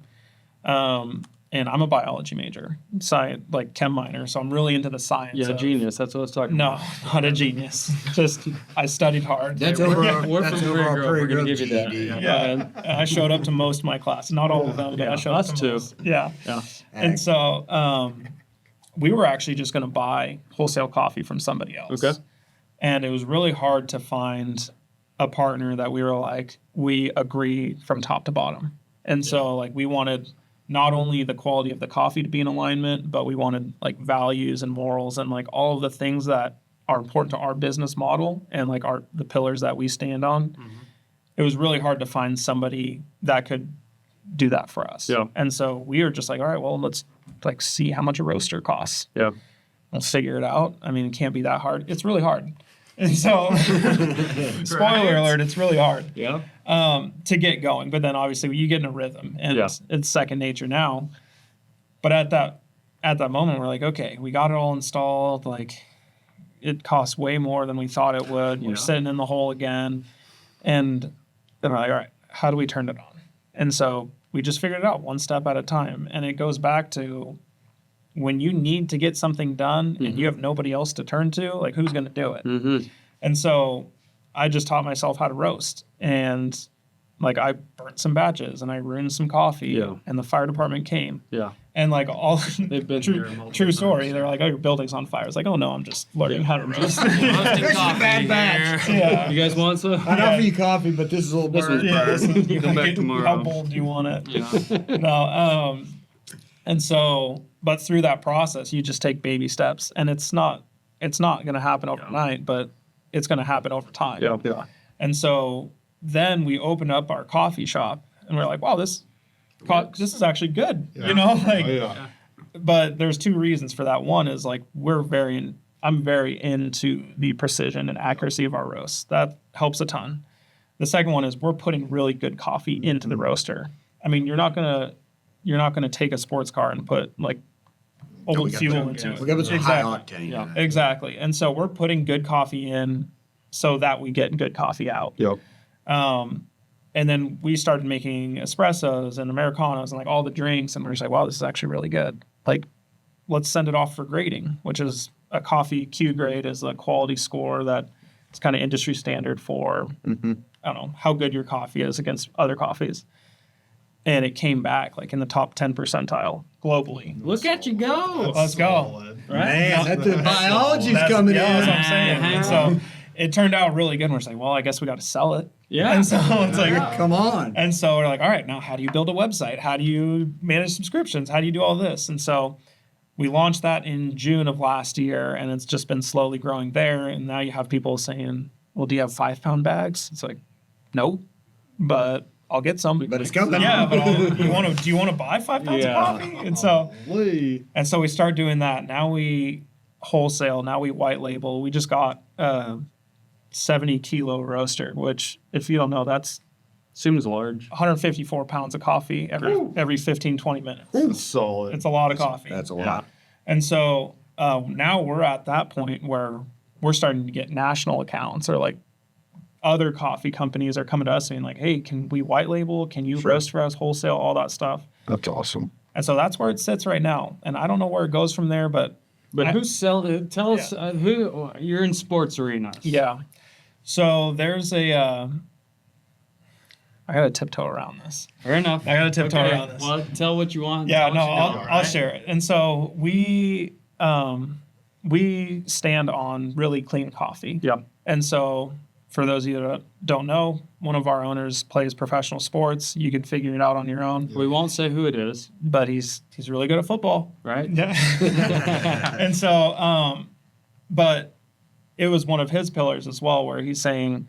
And I'm a biology major, like chem minor, so I'm really into the science. Yeah, genius. That's what I was talking No, about. not a genius. Just I studied hard. That's We're over from our Prairie Grove. We're going Grove to give you that. GED. Yeah, I showed up to most of my classes, not all of them, but I showed up us to too. most. Yeah. Yeah. And so we were actually just going to buy wholesale coffee from somebody else. Okay. And it was really hard to find a partner that we were like, we agree from top to bottom. And so like we wanted not only the quality of the coffee to be in alignment, but we wanted like values and morals and like all of the things that are important to our business model and like the pillars that we stand on. Mm-hmm. It was really hard to find somebody that could do that for us. Yeah. And so we were just like, all right, well, let's like see how much a roaster costs. Yeah. Let's figure it out. I mean, it can't be that hard. It's really hard. And so, spoiler alert, it's really hard. Yeah. To get going. But then obviously you get in a rhythm and Yeah. it's second nature now. But at that moment, we're like, okay, we got it all installed. Like it costs way more than we thought it would. We're sitting in the hole again. And then we're like, all right, how do we turn it on? And so we just figured it out one step at a time. And it goes back to when you need to get something done and you have nobody else to turn to, like who's going to do it? Mm-hmm. And so I just taught myself how to roast. And like I burnt some batches and I ruined some coffee. Yeah. And the fire department came. Yeah. And like all They've been here multiple true story. times. They're like, oh, your building's on fire. It's like, oh no, I'm just learning how to roast. Roasting This is coffee bad batch. here. Yeah. You guys want some? I'd offer you coffee, but this is a little This burnt. one's Yeah, burnt. this is- You come back tomorrow. How bold do you want it? Yeah. No. And so, but through that process, you just take baby steps, and it's not going to happen overnight, but it's going to happen over time. Yeah. Yeah. And so then we opened up our coffee shop, and we're like, wow, this is actually good. You know, like. Oh, yeah. But there's two reasons for that. One is like I'm very into the precision and accuracy of our roasts. That helps a ton. The second one is we're putting really good coffee into the roaster. I mean, you're not gonna take a sports car and put like old fuel into it. We got some high Exactly. octane. Yeah. Exactly. And so we're putting good coffee in so that we get good coffee out. Yep. And then we started making espressos and Americanos and like all the drinks. And we're just like, wow, this is actually really good. Like, let's send it off for grading, which is a coffee Q grade is a quality score that it's kind of industry standard for, I don't know, how good your coffee is against other coffees. And it came back like in the top 10 percentile globally. Look at you go. Let's go. Right? Man, that the biology's coming in. That's what I'm saying. And so it turned out really good. And we're just like, well, I guess we got to sell it. Yeah. And so it's like, Come on. and so we're like, all right, now how do you build a website? How do you manage subscriptions? How do you do all this? And so we launched that in June of last year, and it's just been slowly growing there. And now you have people saying, well, do you have 5-pound bags? It's like, no, but I'll get some. But it's coming. Yeah, but do you want to buy 5 pounds Yeah. of coffee? And so we start doing that. Now we wholesale. Now we white label. We just got 70-kilo roaster, which, if you don't know, that's Seems large. 154 pounds of coffee every 15, 20 minutes. That's solid. It's a lot of coffee. That's a lot. And so now we're at that point where we're starting to get national accounts, or like other coffee companies are coming to us saying like, hey, can we white label? Can you roast for us, wholesale, all that stuff? That's awesome. And so that's where it sits right now. And I don't know where it goes from there, but who's selling? Tell us who you're in sports arenas. yeah. So there's I got to tiptoe around this. Fair enough. I got to tiptoe Okay. around this. Well, tell what you want. Yeah, Tell no, what you know, I'll right? share it. And so we stand on really clean coffee. Yep. And so for those of you that don't know, one of our owners plays professional sports. You could figure it out on your own, We won't say who it is, but he's really good at football. right? Yeah. And so, but it was one of his pillars as well, where he's saying,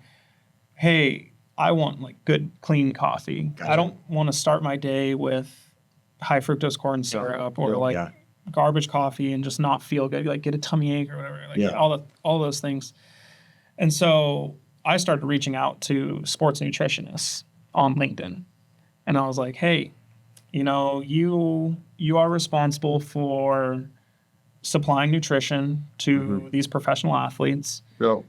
hey, I want like good, clean coffee. I don't want to start my day with high fructose corn syrup or like garbage coffee and just not feel good, like get a tummy ache or whatever, like all those things. And so I started reaching out to sports nutritionists on LinkedIn, and I was like, hey, you know, you are responsible for supplying nutrition to these professional athletes. Yep.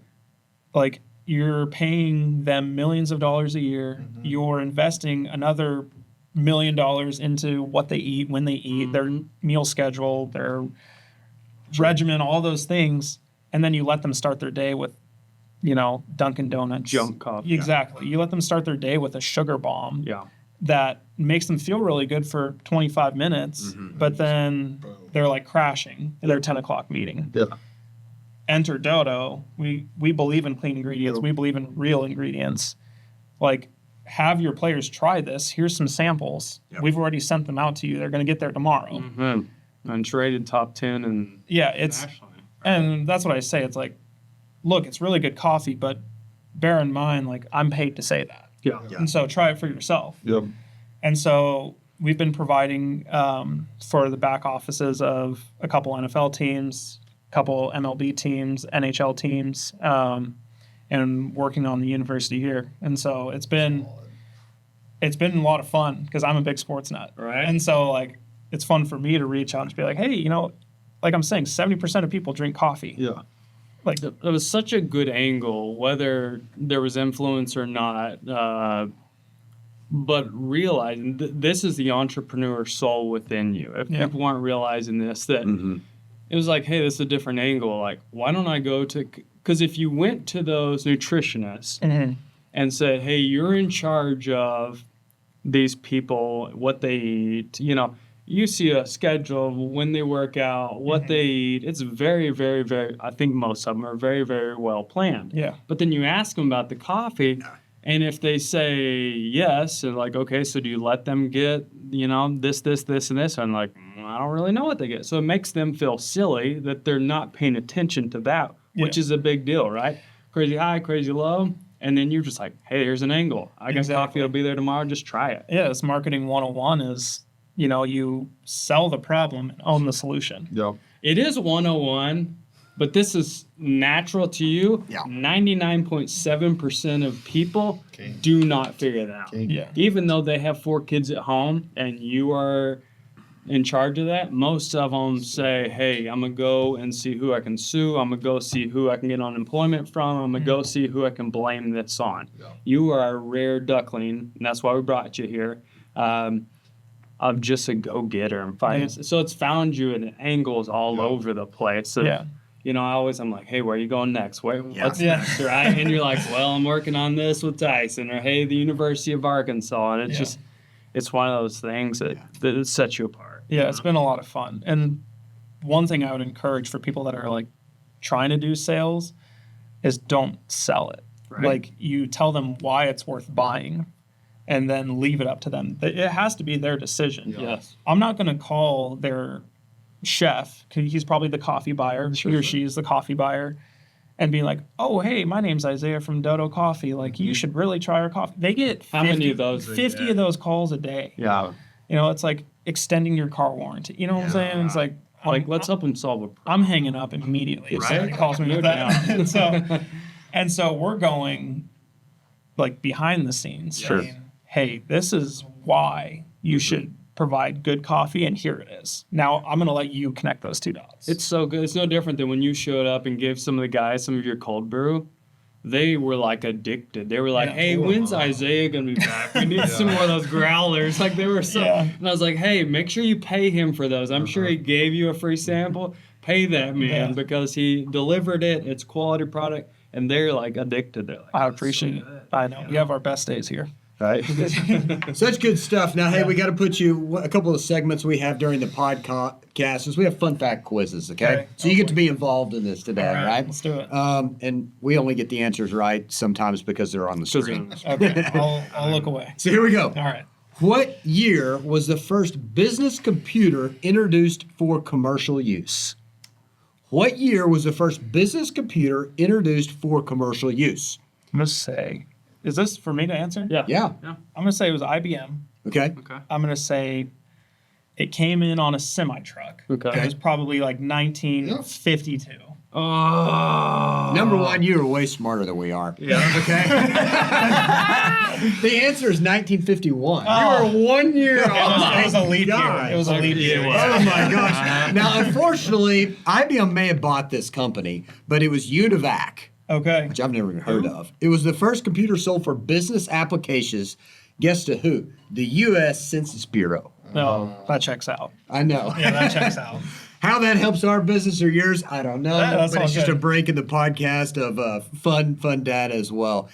Like, you're paying them millions of dollars a year. You're investing another $1 million into what they eat, when they eat, their meal schedule, their regimen, all those things. And then you let them start their day with, you know, Dunkin' Donuts. Junk coffee. Exactly. You let them start their day with a sugar bomb Yeah. that makes them feel really good for 25 minutes, but then they're like crashing in their 10 o'clock meeting. Yeah. Enter Dodo. We believe in clean ingredients. We believe in real ingredients. Like, have your players try this. Here's some samples. We've already sent them out to you. They're going to get there tomorrow. Untraded top 10 and Yeah, it's and that's what I say. It's like, look, it's really good coffee, but bear in mind, like, I'm paid to say that. yeah. And so try it for yourself. Yep. And so we've been providing for the back offices of a couple NFL teams, a couple MLB teams, NHL teams, and working on the university here. And so it's been a lot of fun because I'm a big sports nut. Right. And so, like, it's fun for me to reach out and be like, hey, you know, like I'm saying, 70% of people drink coffee. Yeah. Like, It was such a good angle, whether there was influence or not. But realizing this is the entrepreneur soul within you. If people aren't realizing this, that it was like, hey, this is a different angle. Like, why don't I go to? Because if you went to those nutritionists and said, hey, you're in charge of these people, what they eat, you know, you see a schedule of when they work out, what they eat. It's very, very, very, I think most of them are very, very well planned. yeah. But then you ask them about the coffee, and if they say yes, and like, okay, so do you let them get, you know, this, and this? I'm like, I don't really know what they get. So it makes them feel silly that they're not paying attention to that, which is a big deal, right? Crazy high, crazy low. And then you're just like, hey, here's an angle. I guess coffee will be there tomorrow. Just try it. Yeah, it's marketing 101 is, you know, you sell the problem and own the solution. Yep. It is 101, but this is natural to you. Yeah. 99.7% of people do not figure that out. Yeah. Even though they have 4 kids at home and you are in charge of that, most of them say, hey, I'm going to go and see who I can sue. I'm going to go see who I can get unemployment from. I'm going to go see who I can blame this on. Yeah. You are a rare duckling, and that's why we brought you here. Of just a go-getter and fight. So it's found you at angles all over the place. So, you know, I'm like, hey, where are you going next? What's next, right? And you're like, well, I'm working on this with Tyson, or hey, the University of Arkansas. And it's just, it's one of those things that sets you apart. Yeah, it's been a lot of fun. And one thing I would encourage for people that are like trying to do sales is don't sell it. Right. Like, you tell them why it's worth buying, and then leave it up to them. It has to be their decision. Yes. I'm not going to call their chef, 'cause he's probably the coffee buyer, he or she is the coffee buyer, and be like, oh, hey, my name's Isaiah from Dodo Coffee. Like, you should really try our coffee. They get 50, How many of those? 50 of those calls a day. Yeah. You know, it's like extending your car warranty. You know what I'm saying? It's like, Let's help them solve a problem. I'm hanging up immediately if somebody calls me with that. and so we're going like behind the scenes. Sure. Saying, hey, this is why you should provide good coffee, and here it is. Now I'm going to let you connect those two dots. It's so good. It's no different than when you showed up and gave some of the guys some of your cold brew. They were like addicted. They were like, hey, when's Isaiah going to be back? We need some more of those growlers. Like, they were so. And I was like, hey, make sure you pay him for those. I'm sure he gave you a free sample. Pay that man because he delivered it. It's quality product. And they're like addicted. They're like, I appreciate it. I know. We have our best days here. right? Such good stuff. Now, hey, we got to put you a couple of segments we have during the podcast is we have fun fact quizzes, okay? So you get to be involved in this today, right? Let's do it. And we only get the answers right sometimes because they're on the screen. Okay, I'll look away. So here we go. All right. What year was the first business computer introduced for commercial use? What year was the first business computer introduced for commercial use? I'm going to say, is this for me to answer? Yeah. Yeah. I'm going to say it was IBM. Okay. Okay. I'm going to say it came in on a semi-truck. Okay. It was probably like 1952. Oh. Number one, you were way smarter than we are. Yeah. Okay. The answer is 1951. Oh. You were 1 year off. It was a leap year. God. It was a leap year. Oh my gosh. Now, unfortunately, IBM may have bought this company, but it was Univac, Okay. which I've never even heard of. It was the first computer sold for business applications. Guess to who? The U.S. Census Bureau. No, that checks out. I know. Yeah, that checks out. How that helps our business or yours, I don't know. Yeah, that's but all it's just good. a break in the podcast of fun data as well.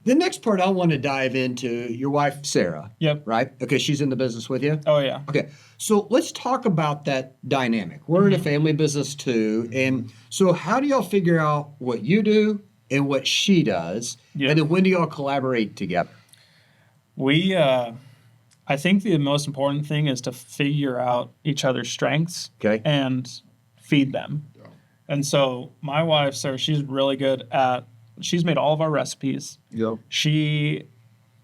The next part I want to dive into your wife, Sarah. Yep. Right? Okay, she's in the business with you? Oh, yeah. Okay, so let's talk about that dynamic. We're in a family business too. And so how do y'all figure out what you do and what she does? Yeah. And then when do y'all collaborate together? We, I think the most important thing is to figure out each other's strengths Okay. and feed them. And so my wife, Sarah, she's really good she's made all of our recipes. Yep. She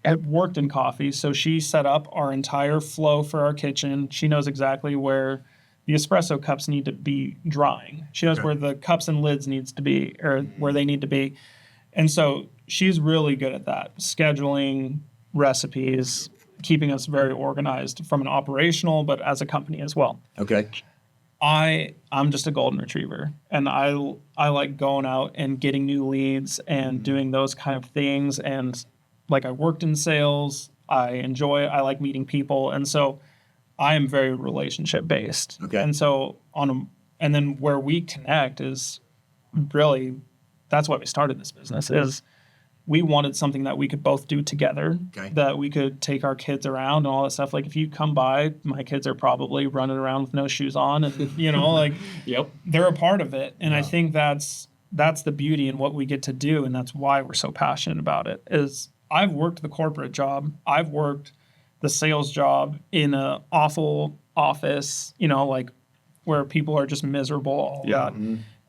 had worked in coffee, so she set up our entire flow for our kitchen. She knows exactly where the espresso cups need to be drying. She knows where the cups and lids needs to be, or where they need to be. And so she's really good at that, scheduling recipes, keeping us very organized from an operational, but as a company as well. Okay. I'm just a golden retriever, and I like going out and getting new leads and doing those kind of things. And like, I worked in sales, I like meeting people, and so I am very relationship based. Okay. And so and then where we connect is really, that's why we started this business, is we wanted something that we could both do together, that we could take our kids around and all that stuff. Like, if you come by, my kids are probably running around with no shoes on, and like, Yep. they're a part of it. And I think that's the beauty in what we get to do, and that's why we're so passionate about it. Is I've worked the corporate job, I've worked the sales job in a awful office, like where people are just miserable all that.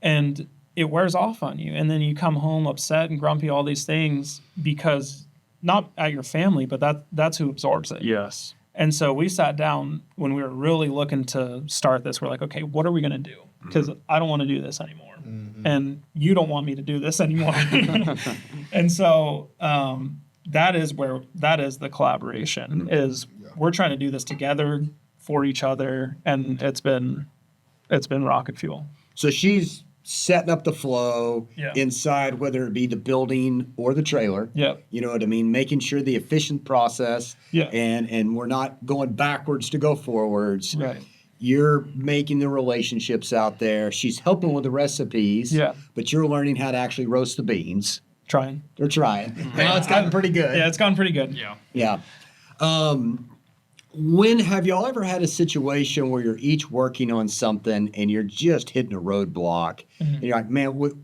And it wears off on you. And then you come home upset and grumpy, all these things, because not at your family, but that's who absorbs it. Yes. And so we sat down when we were really looking to start this. We're like, okay, what are we going to do? Because I don't want to do this anymore. And you don't want me to do this anymore. And so that is the collaboration, is we're trying to do this together for each other, and it's been rocket fuel. So she's setting up the flow Yeah. inside, whether it be the building or the trailer. Yeah. You know what I mean? Making sure the efficient process. Yeah. And we're not going backwards to go forwards. Right. You're making the relationships out there. She's helping with the recipes. Yeah. But you're learning how to actually roast the beans. Trying. They're trying. Well, it's gotten pretty good. Yeah, it's gone pretty good. Yeah. Yeah. When have y'all ever had a situation where you're each working on something and you're just hitting a roadblock? And you're like, man,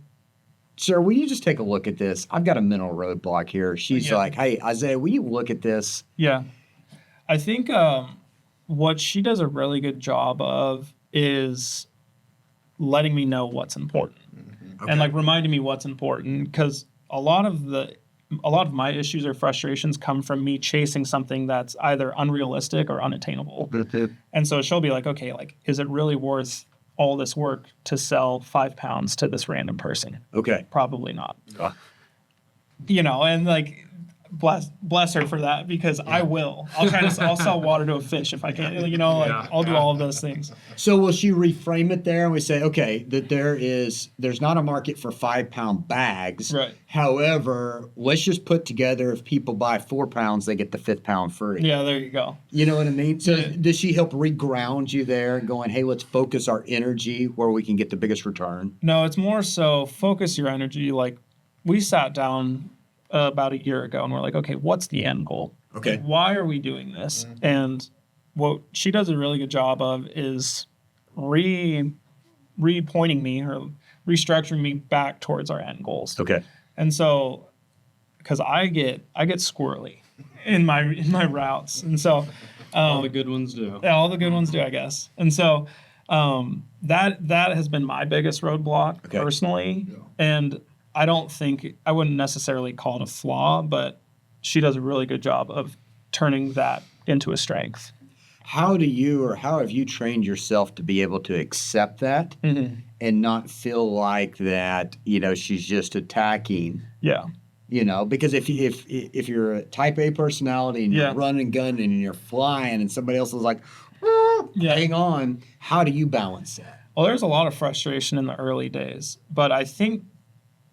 sir, will you just take a look at this? I've got a mental roadblock here. She's Yeah. like, hey, Isaiah, will you look at this? Yeah. I think what she does a really good job of is letting me know what's important and like reminding me what's important, because a lot of my issues or frustrations come from me chasing something that's either unrealistic or unattainable. And so she'll be like, okay, like, is it really worth all this work to sell 5 pounds to this random person? Okay. Probably not. You know, and like, bless her for that, because I will. I'll sell water to a fish if I can. You know, like I'll do all of those things. So will she reframe it there and we say, okay, that there's not a market for 5-pound bags. Right. However, let's just put together, if people buy 4 pounds, they get the 5th pound free. Yeah, there you go. You know what I mean? So Yeah. does she help reground you there, going, hey, let's focus our energy where we can get the biggest return? No, it's more so focus your energy. Like, we sat down about a year ago and we're like, okay, what's the end goal? Okay. Like, why are we doing this? And what she does a really good job of is repointing me or restructuring me back towards our end goals. Okay. And so, because I get squirrely in my routes, and so All the good ones do. yeah, all the good ones do, I guess. And so that has been my biggest roadblock Okay. personally. And I wouldn't necessarily call it a flaw, but she does a really good job of turning that into a strength. How have you trained yourself to be able to accept that and not feel like that, you know, she's just attacking, Yeah. you know, because if you're a type A personality and you're Yeah. running, gunning, and you're flying and somebody else is like, Yeah. hang on, how do you balance that? Well, there's a lot of frustration in the early days, but I think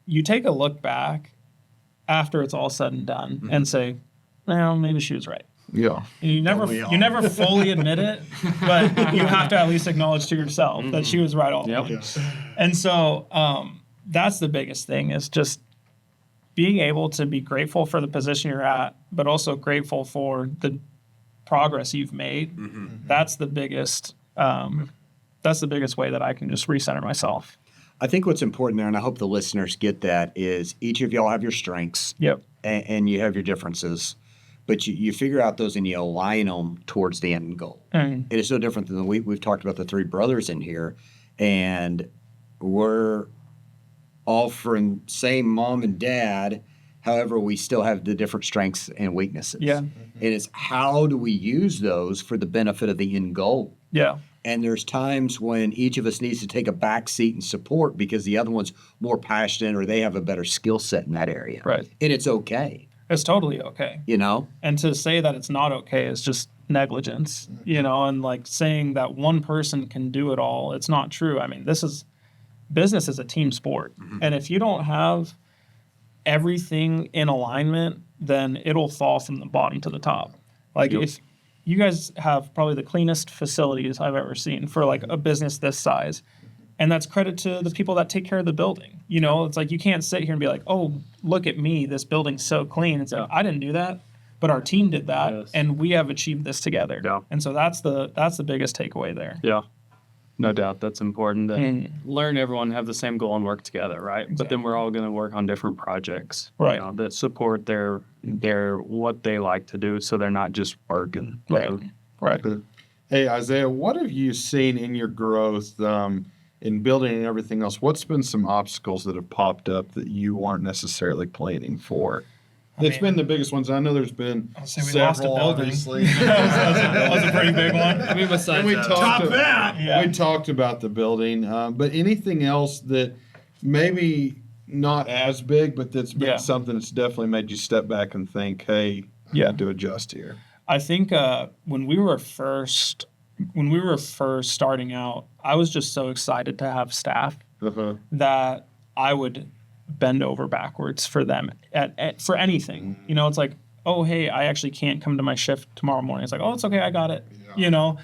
you take a look back after it's all said and done and say, well, maybe she was right. Yeah. And you never fully admit it, but you have to at least acknowledge to yourself that she was right all along. Yep. And so that's the biggest thing, is just being able to be grateful for the position you're at, but also grateful for the progress you've made. That's the biggest way that I can just recenter myself. I think what's important there, and I hope the listeners get that, is each of y'all have your strengths Yep. and you have your differences, but you figure out those and you align them towards the end goal. Mm. It is so different than we've talked about the 3 brothers in here, and we're all from same mom and dad. However, we still have the different strengths and weaknesses. Yeah. And it's how do we use those for the benefit of the end goal? Yeah. And there's times when each of us needs to take a back seat and support because the other one's more passionate or they have a better skill set in that area. Right. And it's okay, It's totally okay. you know? And to say that it's not okay is just negligence, you know, and like saying that one person can do it all, it's not true. I mean, business is a team sport. And if you don't have everything in alignment, then it'll fall from the bottom to the top. Like if you guys have probably the cleanest facilities I've ever seen for like a business this size. And that's credit to the people that take care of the building. You know, it's like you can't sit here and be like, oh, look at me, this building's so clean. It's like, I didn't do that, but our team did that, Yes. and we have achieved this together. Yeah. And so that's the biggest takeaway there. Yeah. No doubt. That's important to Mm. learn everyone have the same goal and work together, right? But then Exactly. we're all going to work on different projects, Right. You know, that support their what they like to do, so they're not just working. Right. Right. Hey, Isaiah, what have you seen in your growth in building and everything else? What's been some obstacles that have popped up that you weren't necessarily planning for? It's been the biggest ones. I know there's been I'll say we several, lost a building. obviously. That was a pretty big one. I mean, besides And we that, talked Yeah. we talked about the building, but anything else that maybe not as big, but that's been Yeah. something that's definitely made you step back and think, hey, Yeah. I have to adjust here. I think when we were first when we were first starting out, I was just so excited to have staff that I would bend over backwards for them for anything. You know, it's like, oh, hey, I actually can't come to my shift tomorrow morning. It's like, oh, it's okay, I got it. Yeah. You know,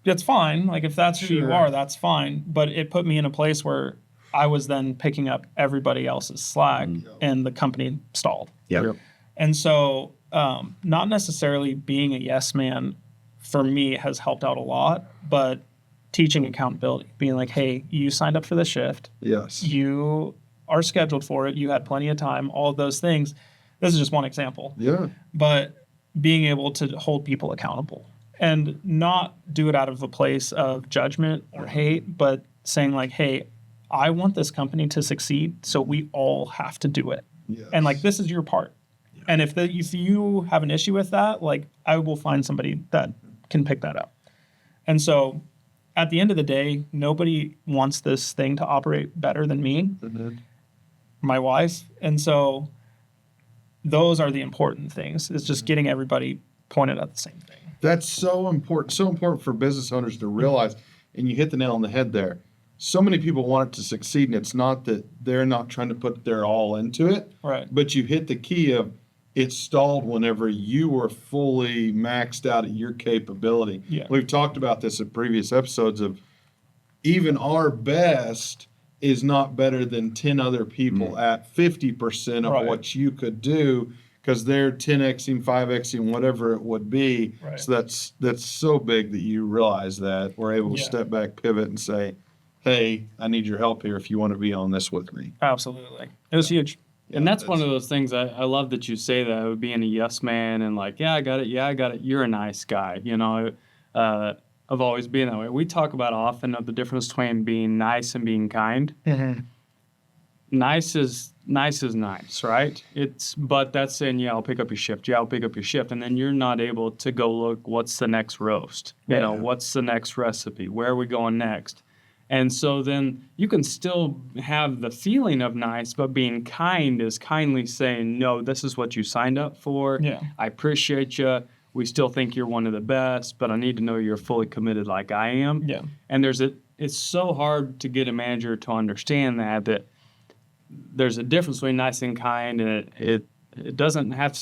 that's fine. Like, if that's who you are, that's fine. But it put me in a place where I was then picking up everybody else's slack, and the company stalled. Yep. And so, not necessarily being a yes man for me has helped out a lot, but teaching accountability, being like, hey, you signed up for the shift. Yes. You are scheduled for it. You had plenty of time, all of those things. This is just one example. Yeah. But being able to hold people accountable and not do it out of a place of judgment or hate, but saying like, hey, I want this company to succeed, so we all have to do it. Yes. And like, this is your part. Yeah. And if you have an issue with that, like, I will find somebody that can pick that up. And so at the end of the day, nobody wants this thing to operate better than me, my wife. And so those are the important things, is just getting everybody pointed at the same thing. That's so important for business owners to realize, and you hit the nail on the head there. So many people want it to succeed, and it's not that they're not trying to put their all into it, right? But you hit the key of it stalled whenever you were fully maxed out at your capability. Yeah. We've talked about this in previous episodes of even our best is not better than 10 other people at 50% of what you could do, because they're 10xing, 5xing, whatever it would be. Right. So that's so big that you realize that we're able to step back, pivot, and say, hey, I need your help here if you want to be on this with me. Absolutely. It was huge. Yeah, and that's one of those things I love that you say that, of being a yes man and like, yeah, I got it. You're a nice guy. You know, of always being that way. We talk about often of the difference between being nice and being kind. Mm-hmm. Nice is nice, right? But that's saying, yeah, I'll pick up your shift. Yeah, I'll pick up your shift. And then you're not able to go look, what's the next roast? You know, what's the next recipe? Where are we going next? And so then you can still have the feeling of nice, but being kind is kindly saying, no, this is what you signed up for. Yeah. I appreciate you. We still think you're one of the best, but I need to know you're fully committed like I am. Yeah. And it's so hard to get a manager to understand that there's a difference between nice and kind, and it doesn't have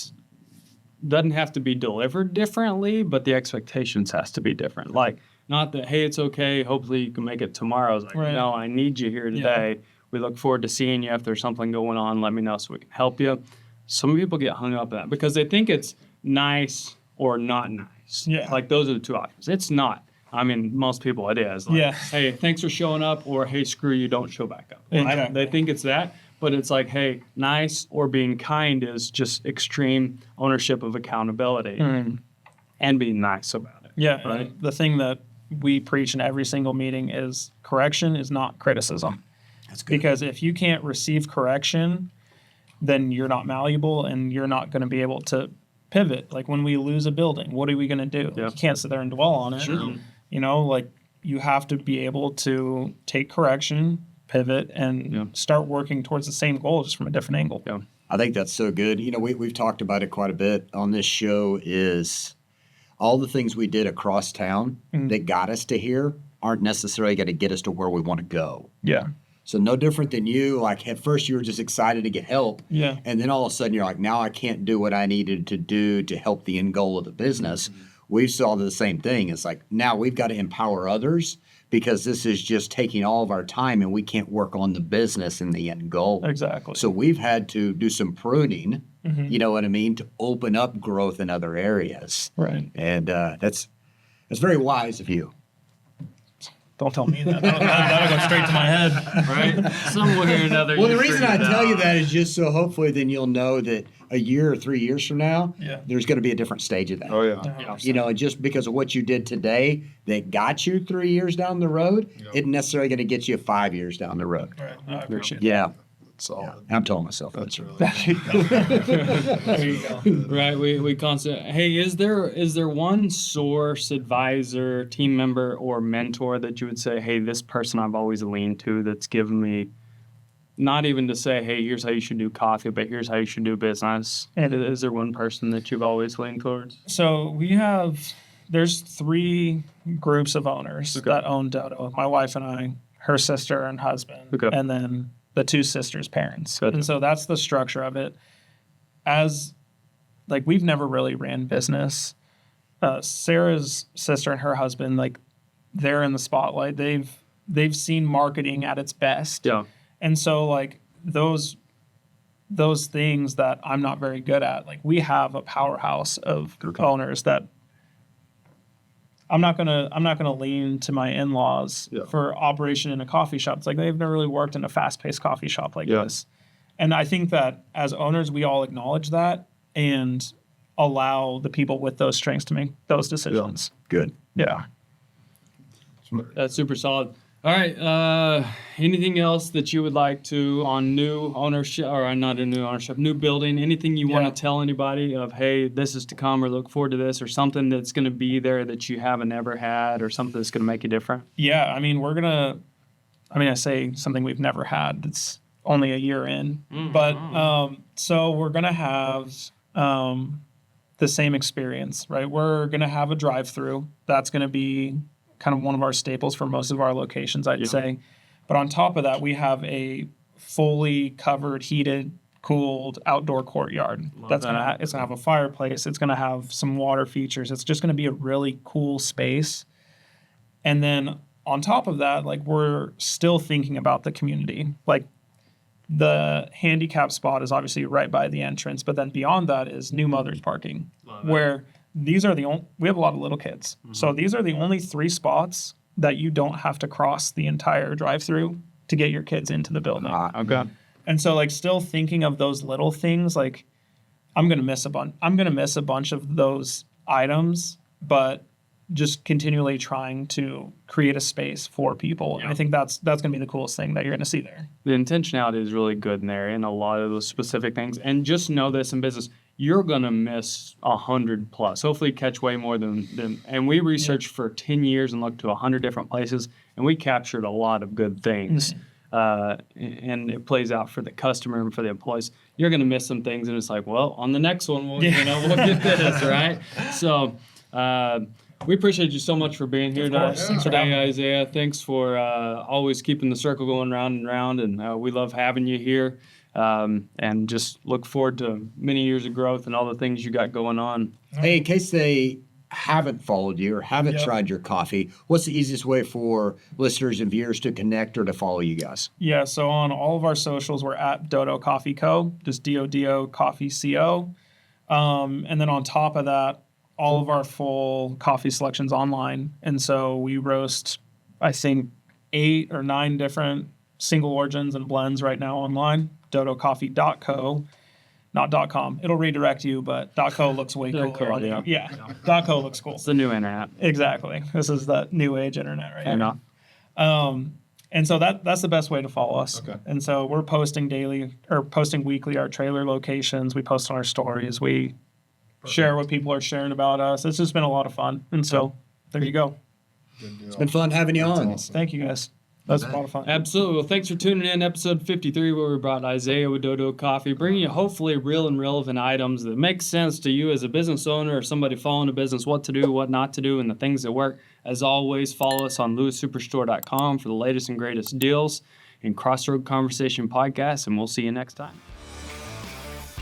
to be delivered differently, but the expectations has to be different. Like, not that, hey, it's okay, hopefully you can make it tomorrow. It's like, no, I need you here today. Yeah. We look forward to seeing you. If there's something going on, let me know so we can help you. Some people get hung up on that because they think it's nice or not nice. Yeah. Like, those are the two options. It's not. I mean, most people it is. Like, hey, thanks for showing up, or hey, screw you, don't show back up. Exactly. They think it's that, but it's like, hey, nice or being kind is just extreme ownership of accountability and being nice about it. Yeah, right. The thing that we preach in every single meeting is correction is not criticism. That's good. Because if you can't receive correction, then you're not malleable and you're not going to be able to pivot. Like, when we lose a building, what are we going to do? Yeah. You can't sit there and dwell on it. Sure. You know, like, you have to be able to take correction, pivot, and start working towards the same goal, just from a different angle. Yeah. I think that's so good. You know, we've talked about it quite a bit on this show, is all the things we did across town that got us to here aren't necessarily going to get us to where we want to go. Yeah. So no different than you. Like, at first you were just excited to get help. Yeah. And then all of a sudden you're like, now I can't do what I needed to do to help the end goal of the business. We saw the same thing. It's like, now we've got to empower others, because this is just taking all of our time and we can't work on the business and the end goal. Exactly. So we've had to do some pruning, you know what I mean, to open up growth in other areas. Right. And that's very wise of you. Don't tell me that. That'll go straight to my head. Right? Somewhere or another. Well, you the reason I figured it tell you out. that is just so hopefully then you'll know that a year or 3 years from now, there's going to be a different stage of that. Oh, yeah. Yeah. You know, and just because of what you did today that got you 3 years down the road, isn't necessarily going to get you 5 years down the road. Right. I appreciate Yeah. Solid. I'm telling myself That's that. really There you go. Right, we constantly. Hey, is there one source, advisor, team member, or mentor that you would say, hey, this person I've always leaned to that's given me, not even to say, hey, here's how you should do coffee, but here's how you should do business? And- Is there one person that you've always leaned towards? So we have there's 3 groups of owners that own Dodo. My wife and I, her sister and husband, and then the 2 sisters' parents. And so that's the structure of it. As like we've never really ran business. Sarah's sister and her husband, like they're in the spotlight. They've seen marketing at its best. Yeah. And so like those things that I'm not very good at, like we have a powerhouse of owners that I'm not gonna lean to my in-laws for operation in a coffee shop. It's like they've never really worked in a fast-paced coffee shop like this. And I think that as owners, we all acknowledge that and allow the people with those strengths to make those decisions. Good. Yeah. That's super solid. All right. Anything else that you would like to on new ownership, or not a new ownership, new building? Anything you want to tell anybody of, hey, this is to come, or look forward to this, or something that's going to be there that you haven't ever had, or something that's going to make you different? Yeah. I mean, I say something we've never had. It's only a year in, but so we're gonna have the same experience, right? We're gonna have a drive-through. That's gonna be kind of one of our staples for most of our locations, I'd say. But on top of that, we have a fully covered, heated, cooled outdoor courtyard. It's gonna have a fireplace. It's gonna have some water features. It's just gonna be a really cool space. And then on top of that, like we're still thinking about the community. Like the handicap spot is obviously right by the entrance, but then beyond that is new mothers parking, where these are we have a lot of little kids. So these are the only 3 spots that you don't have to cross the entire drive-through to get your kids into the building. Okay. And so like still thinking of those little things, like I'm going to miss a bunch of those items, but just continually trying to create a space for people. And I think that's going to be the coolest thing that you're going to see there. The intentionality is really good in there, and a lot of those specific things. And just know this in business, you're going to miss 100 plus. Hopefully catch way more than and we researched for 10 years and looked to 100 different places, and we captured a lot of good things. And it plays out for the customer and for the employees. You're going to miss some things, and it's like, well, on the next one, we'll get this, right? So, we appreciate you so much for being here today, Isaiah. Thanks for always keeping the circle going round and round, and we love having you here. And just look forward to many years of growth and all the things you got going on. Hey, in case they haven't followed you or haven't tried your coffee, what's the easiest way for listeners and viewers to connect or to follow you guys? Yeah, so on all of our socials, we're at Dodo Coffee Co., just DODO Coffee CO. And then on top of that, all of our full coffee selections online. And so we roast, I think, 8 or 9 different single origins and blends right now online. DodoCoffee.co, not .com. It'll redirect you, but .co looks way cooler. Yeah. .co looks cool. It's the new internet. Exactly. This is the new age internet right here. And so that's the best way to follow us. Okay. And so we're posting weekly our trailer locations. We post on our stories. We share what people are sharing about us. It's just been a lot of fun. And so there you go. It's been fun having you on. Awesome. Thank you, guys. That's a lot of fun. Absolutely. Well, thanks for tuning in. Episode 53, where we brought Isaiah with Dodo Coffee, bringing you hopefully real and relevant items that make sense to you as a business owner or somebody following a business, what to do, what not to do, and the things that work. As always, follow us on lewissuperstore.com for the latest and greatest deals in Crossroad Conversation podcast, and we'll see you next time.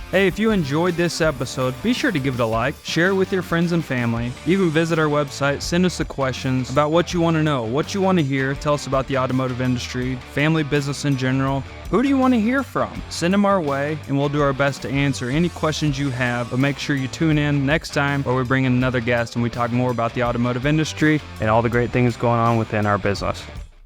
Hey, if you enjoyed this episode, be sure to give it a like, share it with your friends and family, even visit our website, send us the questions about what you want to know, what you want to hear, tell us about the automotive industry, family business in general. Who do you want to hear from? Send them our way, and we'll do our best to answer any questions you have, but make sure you tune in next time where we bring in another guest and we talk more about the automotive industry and all the great things going on within our business.